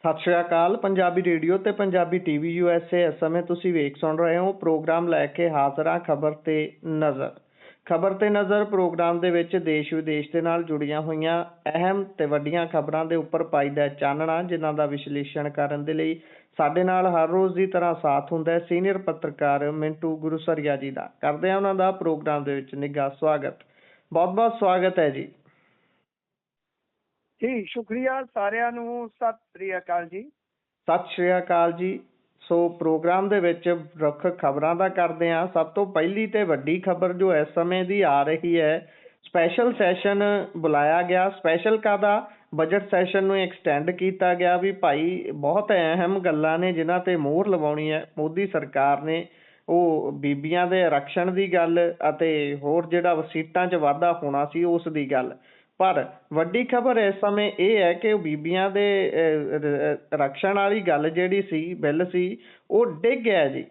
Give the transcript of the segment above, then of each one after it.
ਸਤਿ ਸ਼੍ਰੀ ਅਕਾਲ। ਪੰਜਾਬੀ ਰੇਡੀਓ ਤੇ Punjabi TV USA ਇਸ ਸਮੇਂ ਤੁਸੀਂ ਵੇਖ ਸੁਣ ਰਹੇ ਹੋ ਪ੍ਰੋਗਰਾਮ ਲੈ ਕੇ ਹਾਜ਼ਰ ਹਾਂ ਖਬਰ ਤੇ ਨਜ਼ਰ। ਖਬਰ ਤੇ ਨਜ਼ਰ ਪ੍ਰੋਗਰਾਮ ਦੇ ਵਿੱਚ ਦੇਸ਼ ਵਿਦੇਸ਼ ਦੇ ਨਾਲ ਜੁੜੀਆਂ ਹੋਈਆਂ ਅਹਿਮ ਤੇ ਵੱਡੀਆਂ ਖਬਰਾਂ ਦੇ ਉੱਪਰ ਪਾਈਦਾ ਚਾਨਣਾ, ਜਿਨ੍ਹਾਂ ਦਾ ਵਿਸ਼ਲੇਸ਼ਣ ਕਰਨ ਦੇ ਲਈ ਸਾਡੇ ਨਾਲ ਹਰ ਰੋਜ਼ ਦੀ ਤਰ੍ਹਾਂ ਸਾਥ ਹੁੰਦਾ ਹੈ ਸੀਨੀਅਰ ਪੱਤਰਕਾਰ ਮਿੰਟੂ ਗੁਰੂਸਰੀਆ ਜੀ ਦਾ। ਕਰਦੇ ਹਾਂ ਉਹਨਾਂ ਦਾ ਪ੍ਰੋਗਰਾਮ ਦੇ ਵਿੱਚ ਨਿੱਘਾ ਸਵਾਗਤ। ਬਹੁਤ ਬਹੁਤ ਸਵਾਗਤ ਹੈ ਜੀ। ਜੀ ਸ਼ੁਕਰੀਆ ਸਾਰਿਆਂ ਨੂੰ। ਸਤਿ ਸ੍ਰੀ ਅਕਾਲ ਜੀ। ਸਤਿ ਸ਼੍ਰੀ ਅਕਾਲ ਜੀ। ਸੋ ਪ੍ਰੋਗਰਾਮ ਦੇ ਵਿੱਚ ਰੁੱਖ ਖਬਰਾਂ ਦਾ ਕਰਦੇ ਹਾਂ। ਸਭ ਤੋਂ ਪਹਿਲੀ ਤੇ ਵੱਡੀ ਖਬਰ ਜੋ ਇਸ ਸਮੇਂ ਦੀ ਆ ਰਹੀ ਹੈ, ਸਪੈਸ਼ਲ ਸੈਸ਼ਨ ਬੁਲਾਇਆ ਗਿਆ। ਸਪੈਸ਼ਲ ਕਾਹਦਾ? ਬਜਟ ਸੈਸ਼ਨ ਨੂੰ ਐਕਸਟੈਂਡ ਕੀਤਾ ਗਿਆ ਵੀ ਭਾਈ ਬਹੁਤ ਅਹਿਮ ਗੱਲਾਂ ਨੇ ਜਿਨ੍ਹਾਂ ਤੇ ਮੋਹਰ ਲਵਾਉਣੀ ਹੈ ਮੋਦੀ ਸਰਕਾਰ ਨੇ। ਉਹ ਬੀਬੀਆਂ ਦੇ ਆਰਕਸ਼ਣ ਦੀ ਗੱਲ ਅਤੇ ਹੋਰ ਜਿਹੜਾ ਸੀਟਾਂ 'ਚ ਵਾਧਾ ਹੋਣਾ ਸੀ ਉਸ ਦੀ ਗੱਲ। ਪਰ ਵੱਡੀ ਖਬਰ ਇਸ ਸਮੇਂ ਇਹ ਹੈ ਕਿ ਬੀਬੀਆਂ ਦੇ ਆਰਕਸ਼ਣ ਵਾਲੀ ਗੱਲ ਜਿਹੜੀ ਸੀ, ਬਿੱਲ ਸੀ, ਉਹ ਡਿੱਗ ਗਿਆ ਜੀ।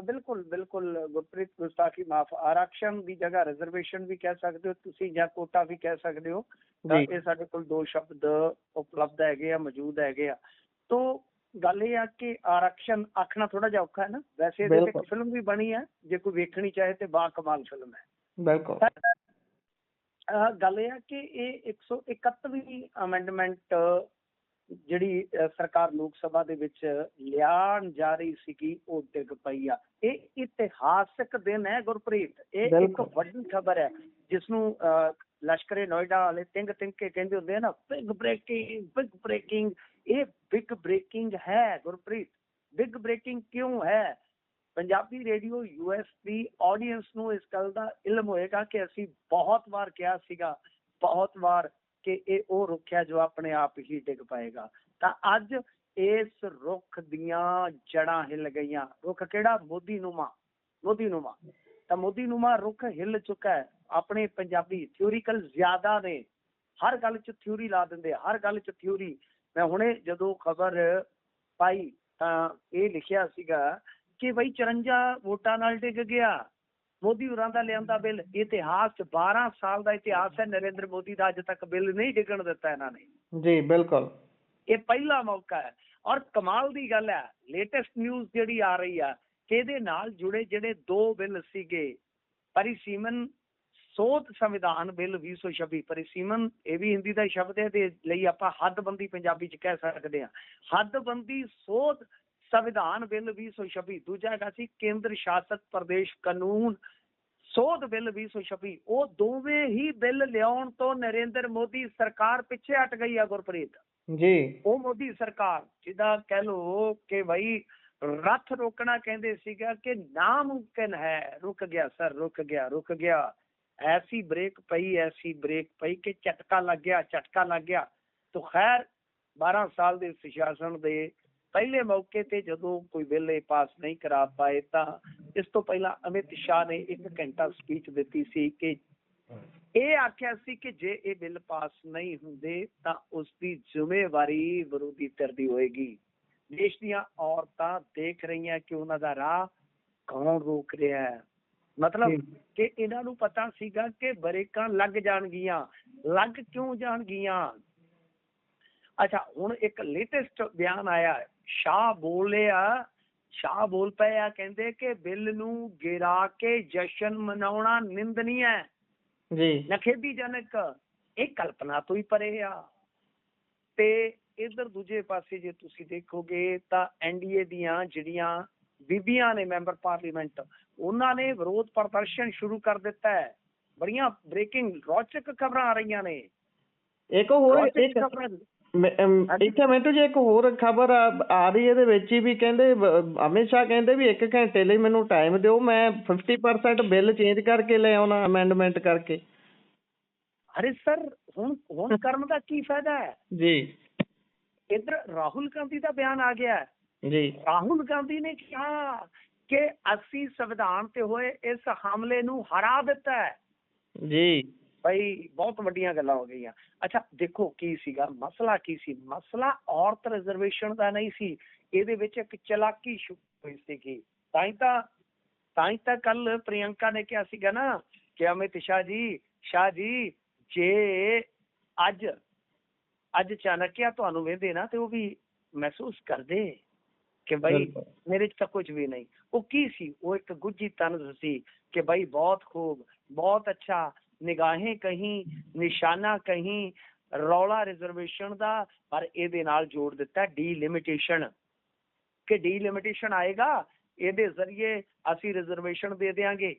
ਬਿਲਕੁਲ ਬਿਲਕੁਲ ਗੁਰਪ੍ਰੀਤ, ਗੁਸਤਾਖੀ ਮਾਫ। ਆਰਕਸ਼ਣ ਦੀ ਜਗ੍ਹਾ ਰਿਜ਼ਰਵੇਸ਼ਨ ਵੀ ਕਹਿ ਸਕਦੇ ਹੋ ਤੁਸੀਂ, ਜਾਂ ਕੋਟਾ ਵੀ ਕਹਿ ਸਕਦੇ ਹੋ। ਤਾਂ ਇਹ ਸਾਡੇ ਕੋਲ ਦੋ ਸ਼ਬਦ ਉਪਲਬਧ ਹੈਗੇ ਆ, ਮੌਜੂਦ ਹੈਗੇ ਆ। ਤੋਂ ਗੱਲ ਇਹ ਆ ਕਿ ਆਰਕਸ਼ਣ ਆਖਣਾ ਥੋੜਾ ਜਿਹਾ ਔਖਾ ਹੈ ਨਾ। ਵੈਸੇ ਇਹਦੇ ਤੇ ਇੱਕ ਫਿਲਮ ਵੀ ਬਣੀ ਹੈ, ਜੇ ਕੋਈ ਵੇਖਣੀ ਚਾਹੇ ਤੇ ਬਾ ਕਮਾਲ ਫਿਲਮ ਹੈ। ਬਿਲਕੁਲ। ਗੱਲ ਇਹ ਆ ਕਿ ਇਹ 131ਵੀਂ ਅਮੈਂਡਮੈਂਟ ਜਿਹੜੀ ਸਰਕਾਰ ਲੋਕ ਸਭਾ ਦੇ ਵਿੱਚ ਲਿਆਉਣ ਜਾ ਰਹੀ ਸੀਗੀ, ਉਹ ਡਿੱਗ ਪਈ ਆ। ਇਹ ਇਤਿਹਾਸਕ ਦਿਨ ਹੈ ਗੁਰਪ੍ਰੀਤ। ਇਹ ਇੱਕ ਵੱਡੀ ਖਬਰ ਹੈ ਜਿਸਨੂੰ ਲਸ਼ਕਰੇ ਨੋਇਡਾ ਵਾਲੇ ਤਿੰਗ ਕੇ ਕਹਿੰਦੇ ਹੁੰਦੇ ਆ ਨਾ, ਬਿਗ ਬ੍ਰੇਕਿੰਗ। ਇਹ ਬਿਗ ਬ੍ਰੇਕਿੰਗ ਹੈ ਗੁਰਪ੍ਰੀਤ। ਬਿਗ ਬ੍ਰੇਕਿੰਗ ਕਿਉਂ ਹੈ? ਪੰਜਾਬੀ ਰੇਡੀਓ US ਦੀ ਆਡੀਅנס ਨੂੰ ਇਸ ਗੱਲ ਦਾ ਇਲਮ ਹੋਏਗਾ ਕਿ ਅਸੀਂ ਬਹੁਤ ਵਾਰ ਕਿਹਾ ਸੀਗਾ, ਬਹੁਤ ਵਾਰ, ਕਿ ਇਹ ਉਹ ਰੁੱਖ ਹੈ ਜੋ ਆਪਣੇ ਆਪ ਹੀ ਡਿੱਗ ਪਏਗਾ। ਤਾਂ ਅੱਜ ਇਸ ਰੁੱਖ ਦੀਆਂ ਜੜ੍ਹਾਂ ਹਿੱਲ ਗਈਆਂ। ਰੁੱਖ ਕਿਹੜਾ? ਮੋਦੀਨੁਮਾ। ਤਾਂ ਮੋਦੀਨੁਮਾ ਰੁੱਖ ਹਿੱਲ ਚੁੱਕਾ ਹੈ। ਆਪਣੇ ਪੰਜਾਬੀ ਥਿਊਰੀਕਲ ਜ਼ਿਆਦਾ ਨੇ, ਹਰ ਗੱਲ 'ਚ ਥਿਊਰੀ ਲਾ ਦਿੰਦੇ, ਹਰ ਗੱਲ 'ਚ ਥਿਊਰੀ। ਮੈਂ ਹੁਣੇ ਜਦੋਂ ਖਬਰ ਪਾਈ ਤਾਂ ਇਹ ਲਿਖਿਆ ਸੀਗਾ ਕਿ ਬਈ 54 ਵੋਟਾਂ ਨਾਲ ਡਿੱਗ ਗਿਆ ਮੋਦੀ ਹੋਰਾਂ ਦਾ ਲਿਆਂਦਾ ਬਿੱਲ। ਇਤਿਹਾਸ 'ਚ 12 ਸਾਲ ਦਾ ਇਤਿਹਾਸ ਹੈ ਨਰਿੰਦਰ ਮੋਦੀ ਦਾ, ਅੱਜ ਤੱਕ ਬਿੱਲ ਨਹੀਂ ਡਿੱਗਣ ਦਿੱਤਾ ਇਹਨਾਂ ਨੇ। ਜੀ ਬਿਲਕੁਲ, ਇਹ ਪਹਿਲਾ ਮੌਕਾ ਹੈ। ਔਰ ਕਮਾਲ ਦੀ ਗੱਲ ਹੈ, ਲੇਟੈਸਟ ਨਿਊਜ਼ ਜਿਹੜੀ ਆ ਰਹੀ ਆ ਕਿ ਇਹਦੇ ਨਾਲ ਜੁੜੇ ਜਿਹੜੇ ਦੋ ਬਿੱਲ ਸੀਗੇ, ਪਰਿਸੀਮਨ ਸੋਧ ਸੰਵਿਧਾਨ ਬਿੱਲ 2026। ਪਰਿਸੀਮਨ ਇਹ ਵੀ ਹਿੰਦੀ ਦਾ ਸ਼ਬਦ ਹੈ, ਇਹਦੇ ਲਈ ਆਪਾਂ ਹੱਦਬੰਦੀ ਪੰਜਾਬੀ 'ਚ ਕਹਿ ਸਕਦੇ ਹਾਂ। ਹੱਦਬੰਦੀ ਸੋਧ ਸੰਵਿਧਾਨ ਬਿੱਲ 2026। ਦੂਜਾ ਹੈਗਾ ਸੀ ਕੇਂਦਰ ਸ਼ਾਸਤ ਪ੍ਰਦੇਸ਼ ਕਾਨੂੰਨ ਸੋਧ ਬਿੱਲ 2026। ਉਹ ਦੋਵੇਂ ਹੀ ਬਿੱਲ ਲਿਆਉਣ ਤੋਂ ਨਰਿੰਦਰ ਮੋਦੀ ਸਰਕਾਰ ਪਿੱਛੇ ਹਟ ਗਈ ਆ ਗੁਰਪ੍ਰੀਤ ਜੀ। ਉਹ ਮੋਦੀ ਸਰਕਾਰ ਜਿਹਦਾ ਕਹਿ ਲਓ ਕਿ ਬਈ ਰੱਥ ਰੋਕਣਾ ਕਹਿੰਦੇ ਸੀਗਾ ਕਿ ਨਾਮੁਮਕਿਨ ਹੈ, ਰੁਕ ਗਿਆ ਸਰ, ਰੁਕ ਗਿਆ। ਐਸੀ ਬ੍ਰੇਕ ਪਈ ਕਿ ਝਟਕਾ ਲੱਗ ਗਿਆ। ਤਾਂ ਖੈਰ 12 ਸਾਲ ਦੇ ਸੁਸ਼ਾਸਨ ਦੇ ਪਹਿਲੇ ਮੌਕੇ ਤੇ ਜਦੋਂ ਕੋਈ ਬਿੱਲ ਇਹ ਪਾਸ ਨਹੀਂ ਕਰਾ ਪਾਏ, ਤਾਂ ਇਸ ਤੋਂ ਪਹਿਲਾਂ ਅਮਿਤ ਸ਼ਾਹ ਨੇ 1 ਘੰਟਾ ਸਪੀਚ ਦਿੱਤੀ ਸੀ ਕਿ ਇਹ ਆਖਿਆ ਸੀ ਕਿ ਜੇ ਇਹ ਬਿੱਲ ਪਾਸ ਨਹੀਂ ਹੁੰਦੇ ਤਾਂ ਉਸ ਦੀ ਜ਼ਿੰਮੇਵਾਰੀ ਵਿਰੋਧੀ ਧਿਰ ਦੀ ਹੋਏਗੀ। ਦੇਸ਼ ਦੀਆਂ ਔਰਤਾਂ ਦੇਖ ਰਹੀਆਂ ਕਿ ਉਹਨਾਂ ਦਾ ਰਾਹ ਕੌਣ ਰੋਕ ਰਿਹਾ ਹੈ। ਮਤਲਬ ਕਿ ਇਹਨਾਂ ਨੂੰ ਪਤਾ ਸੀਗਾ ਕਿ ਬ੍ਰੇਕਾਂ ਲੱਗ ਜਾਣਗੀਆਂ। ਲੱਗ ਕਿਉਂ ਜਾਣਗੀਆਂ? ਅੱਛਾ, ਹੁਣ ਇੱਕ ਲੇਟੈਸਟ ਬਿਆਨ ਆਇਆ, ਸ਼ਾਹ ਬੋਲ ਪਏ ਆ, ਕਹਿੰਦੇ ਕਿ ਬਿੱਲ ਨੂੰ ਗਿਰਾ ਕੇ ਜਸ਼ਨ ਮਨਾਉਣਾ ਨਿੰਦਨੀय ਹੈ ਜੀ, ਨਖੇਦੀਜਨਕ। ਇਹ ਕਲਪਨਾ ਤੋਂ ਹੀ ਪਰੇ ਆ। ਤੇ ਇੱਧਰ ਦੂਜੇ ਪਾਸੇ ਜੇ ਤੁਸੀਂ ਦੇਖੋਗੇ ਤਾਂ NDA ਦੀਆਂ ਜਿਹੜੀਆਂ ਬੀਬੀਆਂ ਨੇ ਮੈਂਬਰ ਪਾਰਲੀਮੈਂਟ, ਉਹਨਾਂ ਨੇ ਵਿਰੋਧ ਪ੍ਰਦਰਸ਼ਨ ਸ਼ੁਰੂ ਕਰ ਦਿੱਤਾ ਹੈ। ਬੜੀਆਂ ਬ੍ਰੇਕਿੰਗ ਰੌਚਕ ਖਬਰਾਂ ਆ ਰਹੀਆਂ ਨੇ। ਇੱਥੇ ਮਿੰਟੂ ਜੀ ਇੱਕ ਹੋਰ ਖਬਰ ਆ ਰਹੀ, ਇਹਦੇ ਵਿੱਚ ਹੀ ਵੀ ਕਹਿੰਦੇ ਅਮਿਤ ਸ਼ਾਹ ਕਹਿੰਦੇ ਵੀ 1 ਘੰਟੇ ਲਈ ਮੈਨੂੰ ਟਾਈਮ ਦਿਓ, ਮੈਂ 50% ਬਿੱਲ ਚੇਂਜ ਕਰਕੇ ਲੈ ਆਉਣਾ, ਅਮੈਂਡਮੈਂਟ ਕਰਕੇ। ਅਰੇ ਸਰ, ਹੁਣ ਕਰਨ ਦਾ ਕੀ ਫਾਇਦਾ ਹੈ ਜੀ। ਇੱਧਰ ਰਾਹੁਲ ਗਾਂਧੀ ਦਾ ਬਿਆਨ ਆ ਗਿਆ ਜੀ। ਰਾਹੁਲ ਗਾਂਧੀ ਨੇ ਕਿਹਾ ਕਿ ਅਸੀਂ ਸੰਵਿਧਾਨ ਤੇ ਹੋਏ ਇਸ ਹਮਲੇ ਨੂੰ ਹਰਾ ਦਿੱਤਾ ਹੈ ਜੀ। ਭਾਈ ਬਹੁਤ ਵੱਡੀਆਂ ਗੱਲਾਂ ਹੋ ਗਈਆਂ। ਅੱਛਾ ਦੇਖੋ ਕੀ ਸੀਗਾ ਮਸਲਾ, ਮਸਲਾ ਔਰਤ ਰਿਜ਼ਰਵੇਸ਼ਨ ਦਾ ਨਹੀਂ ਸੀ। ਇਹਦੇ ਵਿੱਚ ਇੱਕ ਚਲਾਕੀ ਹੋਈ ਸੀਗੀ। ਤਾਂ ਹੀ ਤਾਂ ਕੱਲ ਪ੍ਰਿਯੰਕਾ ਨੇ ਕਿਹਾ ਸੀਗਾ ਨਾ ਕਿ ਅਮਿਤ ਸ਼ਾਹ ਜੀ ਜੇ ਅੱਜ ਅੱਜ ਚਾਣਕਿਆ ਤੁਹਾਨੂੰ ਵੇਖਦੇ ਨਾ ਤੇ ਉਹ ਵੀ ਮਹਿਸੂਸ ਕਰਦੇ ਕਿ ਬਈ ਮੇਰੇ ਚ ਤਾਂ ਕੁਝ ਵੀ ਨਹੀਂ। ਉਹ ਕੀ ਸੀ? ਉਹ ਇੱਕ ਗੁੱਝੀ ਤਨਜ਼ ਸੀ ਕਿ ਬਈ ਬਹੁਤ ਖੂਬ, ਬਹੁਤ ਅੱਛਾ, ਨਿਗਾहें ਕਹੀਂ, ਨਿਸ਼ਾਨਾ ਕਹੀਂ, ਰੌਲਾ ਰਿਜ਼ਰਵੇਸ਼ਨ ਦਾ, ਪਰ ਇਹਦੇ ਨਾਲ ਜੋੜ ਦਿੱਤਾ ਡੀਲਿਮਿਟੇਸ਼ਨ, ਕਿ ਡੀਲਿਮਿਟੇਸ਼ਨ ਆਏਗਾ, ਇਹਦੇ ਜ਼ਰੀਏ ਅਸੀਂ ਰਿਜ਼ਰਵੇਸ਼ਨ ਦੇ ਦਿਆਂਗੇ।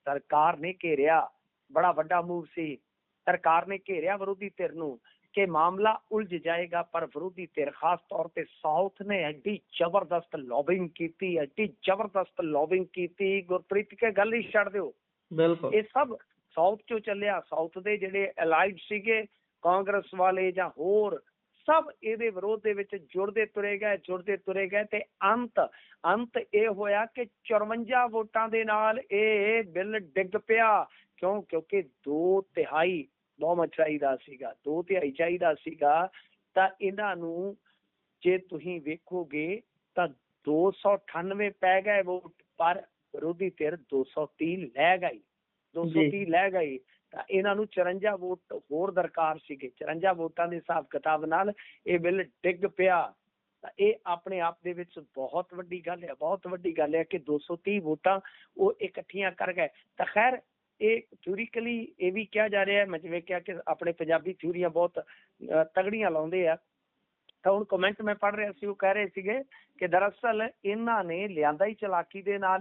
ਸਰਕਾਰ ਨੇ ਘੇਰਿਆ, ਬੜਾ ਵੱਡਾ ਮੂਵ ਸੀ। ਸਰਕਾਰ ਨੇ ਘੇਰਿਆ ਵਿਰੋਧੀ ਧਿਰ ਨੂੰ ਕਿ ਮਾਮਲਾ ਉਲਝ ਜਾਏਗਾ, ਪਰ ਵਿਰੋਧੀ ਧਿਰ ਖਾਸ ਤੌਰ ਤੇ ਸਾਊਥ ਨੇ ਐਡੀ ਜ਼ਬਰਦਸਤ ਲੌਬਿੰਗ ਕੀਤੀ, ਐਡੀ ਜ਼ਬਰਦਸਤ ਲੌਬਿੰਗ ਕੀਤੀ। ਗੁਰਪ੍ਰੀਤ ਕੇ ਗੱਲ ਹੀ ਛੱਡ ਦਿਓ, ਬਿਲਕੁਲ ਇਹ ਸਭ ਸਾਊਥ ਚੋਂ ਚੱਲਿਆ। ਸਾਊਥ ਦੇ ਜਿਹੜੇ ਅਲਾਈਡ ਸੀਗੇ, ਕਾਂਗਰਸ ਵਾਲੇ ਜਾਂ ਹੋਰ, ਸਭ ਇਹਦੇ ਵਿਰੋਧ ਦੇ ਵਿੱਚ ਜੁੜਦੇ ਤੁਰੇ ਗਏ ਤੇ ਅੰਤ ਇਹ ਹੋਇਆ ਕਿ 54 ਵੋਟਾਂ ਦੇ ਨਾਲ ਇਹ ਬਿੱਲ ਡਿੱਗ ਪਿਆ। ਕਿਉਂਕਿ 2/3 ਬਹੁਮਤ ਚਾਹੀਦਾ ਸੀਗਾ, 2/3 ਚਾਹੀਦਾ ਸੀਗਾ। ਤਾਂ ਇਹਨਾਂ ਨੂੰ ਜੇ ਤੁਸੀਂ ਵੇਖੋਗੇ ਤਾਂ 298 ਪੈ ਗਏ ਵੋਟ, ਪਰ ਵਿਰੋਧੀ ਧਿਰ 230 ਲੈ ਗਈ, 230 ਲੈ ਗਈ। ਤਾਂ ਇਹਨਾਂ ਨੂੰ 54 ਵੋਟ ਹੋਰ ਦਰਕਾਰ ਸੀਗੇ। 54 ਵੋਟਾਂ ਦੇ ਹਿਸਾਬ ਕਿਤਾਬ ਨਾਲ ਇਹ ਬਿੱਲ ਡਿੱਗ ਪਿਆ। ਤਾਂ ਇਹ ਆਪਣੇ ਆਪ ਦੇ ਵਿੱਚ ਬਹੁਤ ਵੱਡੀ ਗੱਲ ਹੈ, ਬਹੁਤ ਵੱਡੀ ਗੱਲ ਹੈ ਕਿ 230 ਵੋਟਾਂ ਉਹ ਇਕੱਠੀਆਂ ਕਰ ਗਏ। ਤਾਂ ਖੈਰ ਇਹ ਥਿਊਰੀਕਲੀ ਇਹ ਵੀ ਕਿਹਾ ਜਾ ਰਿਹਾ ਹੈ, ਮੈਂ ਜਿਵੇਂ ਕਿਹਾ ਕਿ ਆਪਣੇ ਪੰਜਾਬੀ ਥਿਊਰੀਆਂ ਬਹੁਤ ਤਗੜੀਆਂ ਲਾਉਂਦੇ ਆ। ਤਾਂ ਹੁਣ ਕਮੈਂਟ ਮੈਂ ਪੜ੍ਹ ਰਿਹਾ ਸੀ, ਉਹ ਕਹਿ ਰਹੇ ਸੀਗੇ ਕਿ ਦਰਅਸਲ ਇਹਨਾਂ ਨੇ ਲਿਆਂਦਾ ਹੀ ਚਲਾਕੀ ਦੇ ਨਾਲ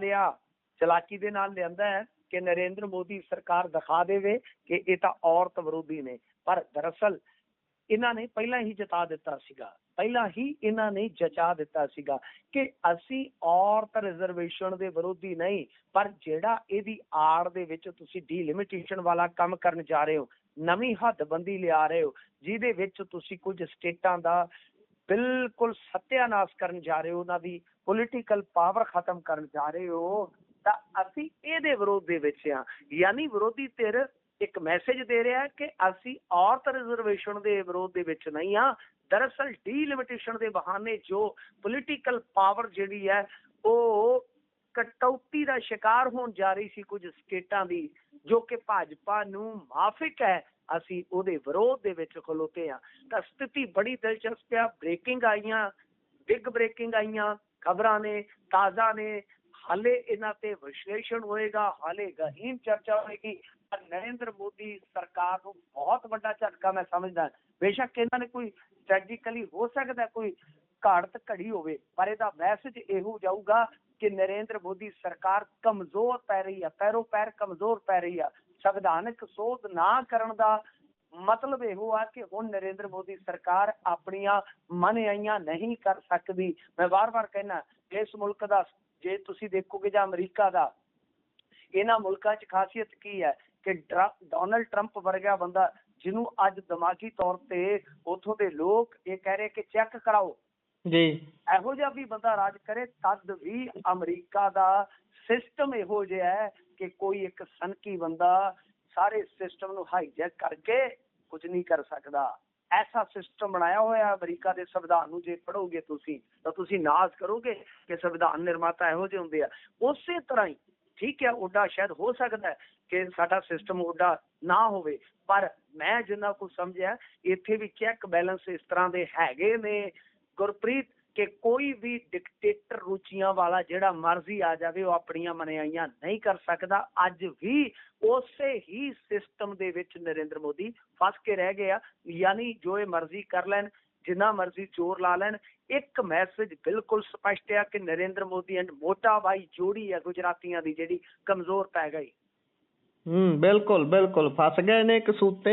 ਚਲਾਕੀ ਦੇ ਨਾਲ ਲਿਆਂਦਾ ਹੈ ਕਿ ਨਰਿੰਦਰ ਮੋਦੀ ਸਰਕਾਰ ਦਿਖਾ ਦੇਵੇ ਕਿ ਇਹ ਤਾਂ ਔਰਤ ਵਿਰੋਧੀ ਨੇ। ਪਰ ਦਰਅਸਲ ਇਹਨਾਂ ਨੇ ਪਹਿਲਾਂ ਹੀ ਜਤਾ ਦਿੱਤਾ ਸੀਗਾ, ਪਹਿਲਾਂ ਹੀ ਇਹਨਾਂ ਨੇ ਜਚਾ ਦਿੱਤਾ ਸੀਗਾ ਕਿ ਅਸੀਂ ਔਰਤ ਰਿਜ਼ਰਵੇਸ਼ਨ ਦੇ ਵਿਰੋਧੀ ਨਹੀਂ, ਪਰ ਜਿਹੜਾ ਇਹਦੀ ਆੜ ਦੇ ਵਿੱਚ ਤੁਸੀਂ ਡੀਲਿਮਿਟੇਸ਼ਨ ਵਾਲਾ ਕੰਮ ਕਰਨ ਜਾ ਰਹੇ ਹੋ, ਨਵੀਂ ਹੱਦਬੰਦੀ ਲਿਆ ਰਹੇ ਹੋ, ਜਿਹਦੇ ਵਿੱਚ ਤੁਸੀਂ ਕੁਝ ਸਟੇਟਾਂ ਦਾ ਬਿਲਕੁਲ ਸੱਤਿਆਨਾਸ਼ ਕਰਨ ਜਾ ਰਹੇ ਹੋ, ਉਹਨਾਂ ਦੀ ਪੋਲੀਟੀਕਲ ਪਾਵਰ ਖਤਮ ਕਰਨ ਜਾ ਰਹੇ ਹੋ, ਤਾਂ ਅਸੀਂ ਇਹਦੇ ਵਿਰੋਧ ਦੇ ਵਿੱਚ ਹਾਂ। ਯਾਨੀ ਵਿਰੋਧੀ ਧਿਰ ਇੱਕ ਮੈਸੇਜ ਦੇ ਰਿਹਾ ਕਿ ਅਸੀਂ ਔਰਤ ਰਿਜ਼ਰਵੇਸ਼ਨ ਦੇ ਵਿਰੋਧ ਦੇ ਵਿੱਚ ਨਹੀਂ ਹਾਂ। ਦਰਅਸਲ ਡੀਲਿਮਿਟੇਸ਼ਨ ਦੇ ਬਹਾਨੇ ਜੋ ਪੋਲੀਟੀਕਲ ਪਾਵਰ ਜਿਹੜੀ ਹੈ ਉਹ ਕਟੌਤੀ ਦਾ ਸ਼ਿਕਾਰ ਹੋਣ ਜਾ ਰਹੀ ਸੀ ਕੁਝ ਸਟੇਟਾਂ ਦੀ, ਜੋ ਕਿ ਭਾਜਪਾ ਨੂੰ ਮਾਫਿਕ ਹੈ, ਅਸੀਂ ਉਹਦੇ ਵਿਰੋਧ ਦੇ ਵਿੱਚ ਖਲੋਤੇ ਹਾਂ। ਤਾਂ ਸਥਿਤੀ ਬੜੀ ਦਿਲਚਸਪ ਆ। ਬਿਗ ਬ੍ਰੇਕਿੰਗ ਆਈਆਂ ਖਬਰਾਂ ਨੇ, ਤਾਜ਼ਾ ਨੇ। ਹਾਲੇ ਇਹਨਾਂ ਤੇ ਵਿਸ਼ਲੇਸ਼ਣ ਹੋਏਗਾ, ਹਾਲੇ ਗਹੀਨ ਚਰਚਾ ਹੋਏਗੀ। ਪਰ ਨਰਿੰਦਰ ਮੋਦੀ ਸਰਕਾਰ ਨੂੰ ਬਹੁਤ ਵੱਡਾ ਝਟਕਾ ਮੈਂ ਸਮਝਦਾ। ਬੇਸ਼ੱਕ ਇਹਨਾਂ ਨੇ ਕੋਈ ਸਟ੍ਰੈਟਜੀਕਲੀ ਹੋ ਸਕਦਾ ਕੋਈ ਘਾੜਤ ਘੜੀ ਹੋਵੇ, ਪਰ ਇਹਦਾ ਮੈਸੇਜ ਇਹੋ ਜਾਊਗਾ ਕਿ ਨਰਿੰਦਰ ਮੋਦੀ ਸਰਕਾਰ ਕਮਜ਼ੋਰ ਪੈ ਰਹੀ ਆ, ਪੈਰੋਂ ਪੈਰ ਕਮਜ਼ੋਰ ਪੈ ਰਹੀ ਆ। ਸੰਵਿਧਾਨਕ ਸੋਧ ਨਾ ਕਰਨ ਦਾ ਮਤਲਬ ਇਹੋ ਆ ਕਿ ਹੁਣ ਨਰਿੰਦਰ ਮੋਦੀ ਸਰਕਾਰ ਆਪਣੀਆਂ ਮਨਆਈਆਂ ਨਹੀਂ ਕਰ ਸਕਦੀ। ਮੈਂ ਵਾਰ-ਵਾਰ ਕਹਿਣਾ, ਇਸ ਮੁਲਕ ਦਾ ਜੇ ਤੁਸੀਂ ਦੇਖੋਗੇ ਜਾਂ ਅਮਰੀਕਾ ਦਾ, ਇਹਨਾਂ ਮੁਲਕਾਂ 'ਚ ਖਾਸੀਅਤ ਕੀ ਹੈ ਕਿ ਡੋਨਲਡ ਟਰੰਪ ਵਰਗਾ ਬੰਦਾ, ਜਿਹਨੂੰ ਅੱਜ ਦਿਮਾਗੀ ਤੌਰ ਤੇ ਉੱਥੋਂ ਦੇ ਲੋਕ ਇਹ ਕਹਿ ਰਹੇ ਕਿ ਚੈੱਕ ਕਰਾਓ ਜੀ, ਇਹੋ ਜਿਹਾ ਵੀ ਬੰਦਾ ਰਾਜ ਕਰੇ, ਤਦ ਵੀ ਅਮਰੀਕਾ ਦਾ ਸਿਸਟਮ ਇਹੋ ਜਿਹਾ ਹੈ ਕਿ ਕੋਈ ਇੱਕ ਸਨਕੀ ਬੰਦਾ ਸਾਰੇ ਸਿਸਟਮ ਨੂੰ ਹਾਈਜੈਕ ਕਰਕੇ ਕੁਝ ਨਹੀਂ ਕਰ ਸਕਦਾ। ਐਸਾ ਸਿਸਟਮ ਬਣਾਇਆ ਹੋਇਆ ਅਮਰੀਕਾ ਦੇ ਸੰਵਿਧਾਨ ਨੂੰ। ਜੇ ਪੜ੍ਹੋਗੇ ਤੁਸੀਂ ਤਾਂ ਤੁਸੀਂ ਨਾਜ਼ ਕਰੋਗੇ ਕਿ ਸੰਵਿਧਾਨ ਨਿਰਮਾਤਾ ਇਹੋ ਜਿਹੇ ਹੁੰਦੇ ਆ। ਉਸੇ ਤਰ੍ਹਾਂ ਹੀ ਠੀਕ ਹੈ, ਉੱਡਾ ਸ਼ਾਇਦ ਹੋ ਸਕਦਾ ਹੈ ਕਿ ਸਾਡਾ ਸਿਸਟਮ ਉੱਡਾ ਨਾ ਹੋਵੇ, ਪਰ ਮੈਂ ਜਿੰਨਾ ਕੁ ਸਮਝਿਆ ਇੱਥੇ ਵੀ ਚੈੱਕ ਬੈਲੈਂਸ ਇਸ ਤਰ੍ਹਾਂ ਦੇ ਹੈਗੇ ਨੇ ਗੁਰਪ੍ਰੀਤ, ਕਿ ਕੋਈ ਵੀ ਡਿਕਟੇਟਰ ਰੁਚੀਆਂ ਵਾਲਾ ਜਿਹੜਾ ਮਰਜ਼ੀ ਆ ਜਾਵੇ ਉਹ ਆਪਣੀਆਂ ਮਨਿਆਈਆਂ ਨਹੀਂ ਕਰ ਸਕਦਾ। ਅੱਜ ਵੀ ਉਸੇ ਹੀ ਸਿਸਟਮ ਦੇ ਵਿੱਚ ਨਰਿੰਦਰ ਮੋਦੀ ਫਸ ਕੇ ਰਹਿ ਗਏ ਆ। ਯਾਨੀ ਜੋ ਇਹ ਮਰਜ਼ੀ ਕਰ ਲੈਣ, ਜਿੰਨਾ ਮਰਜ਼ੀ ਜ਼ੋਰ ਲਾ ਲੈਣ, ਇੱਕ ਮੈਸੇਜ ਬਿਲਕੁਲ ਸਪਸ਼ਟ ਆ ਕਿ ਨਰਿੰਦਰ ਮੋਦੀ ਐਂਡ ਮੋਟਾ ਬਾਈ ਜੋੜੀ ਹੈ ਗੁਜਰਾਤੀਆਂ ਦੀ, ਜਿਹੜੀ ਕਮਜ਼ੋਰ ਪੈ ਗਈ। ਬਿਲਕੁਲ ਫਸ ਗਏ ਨੇ ਕਸੂਤੇ।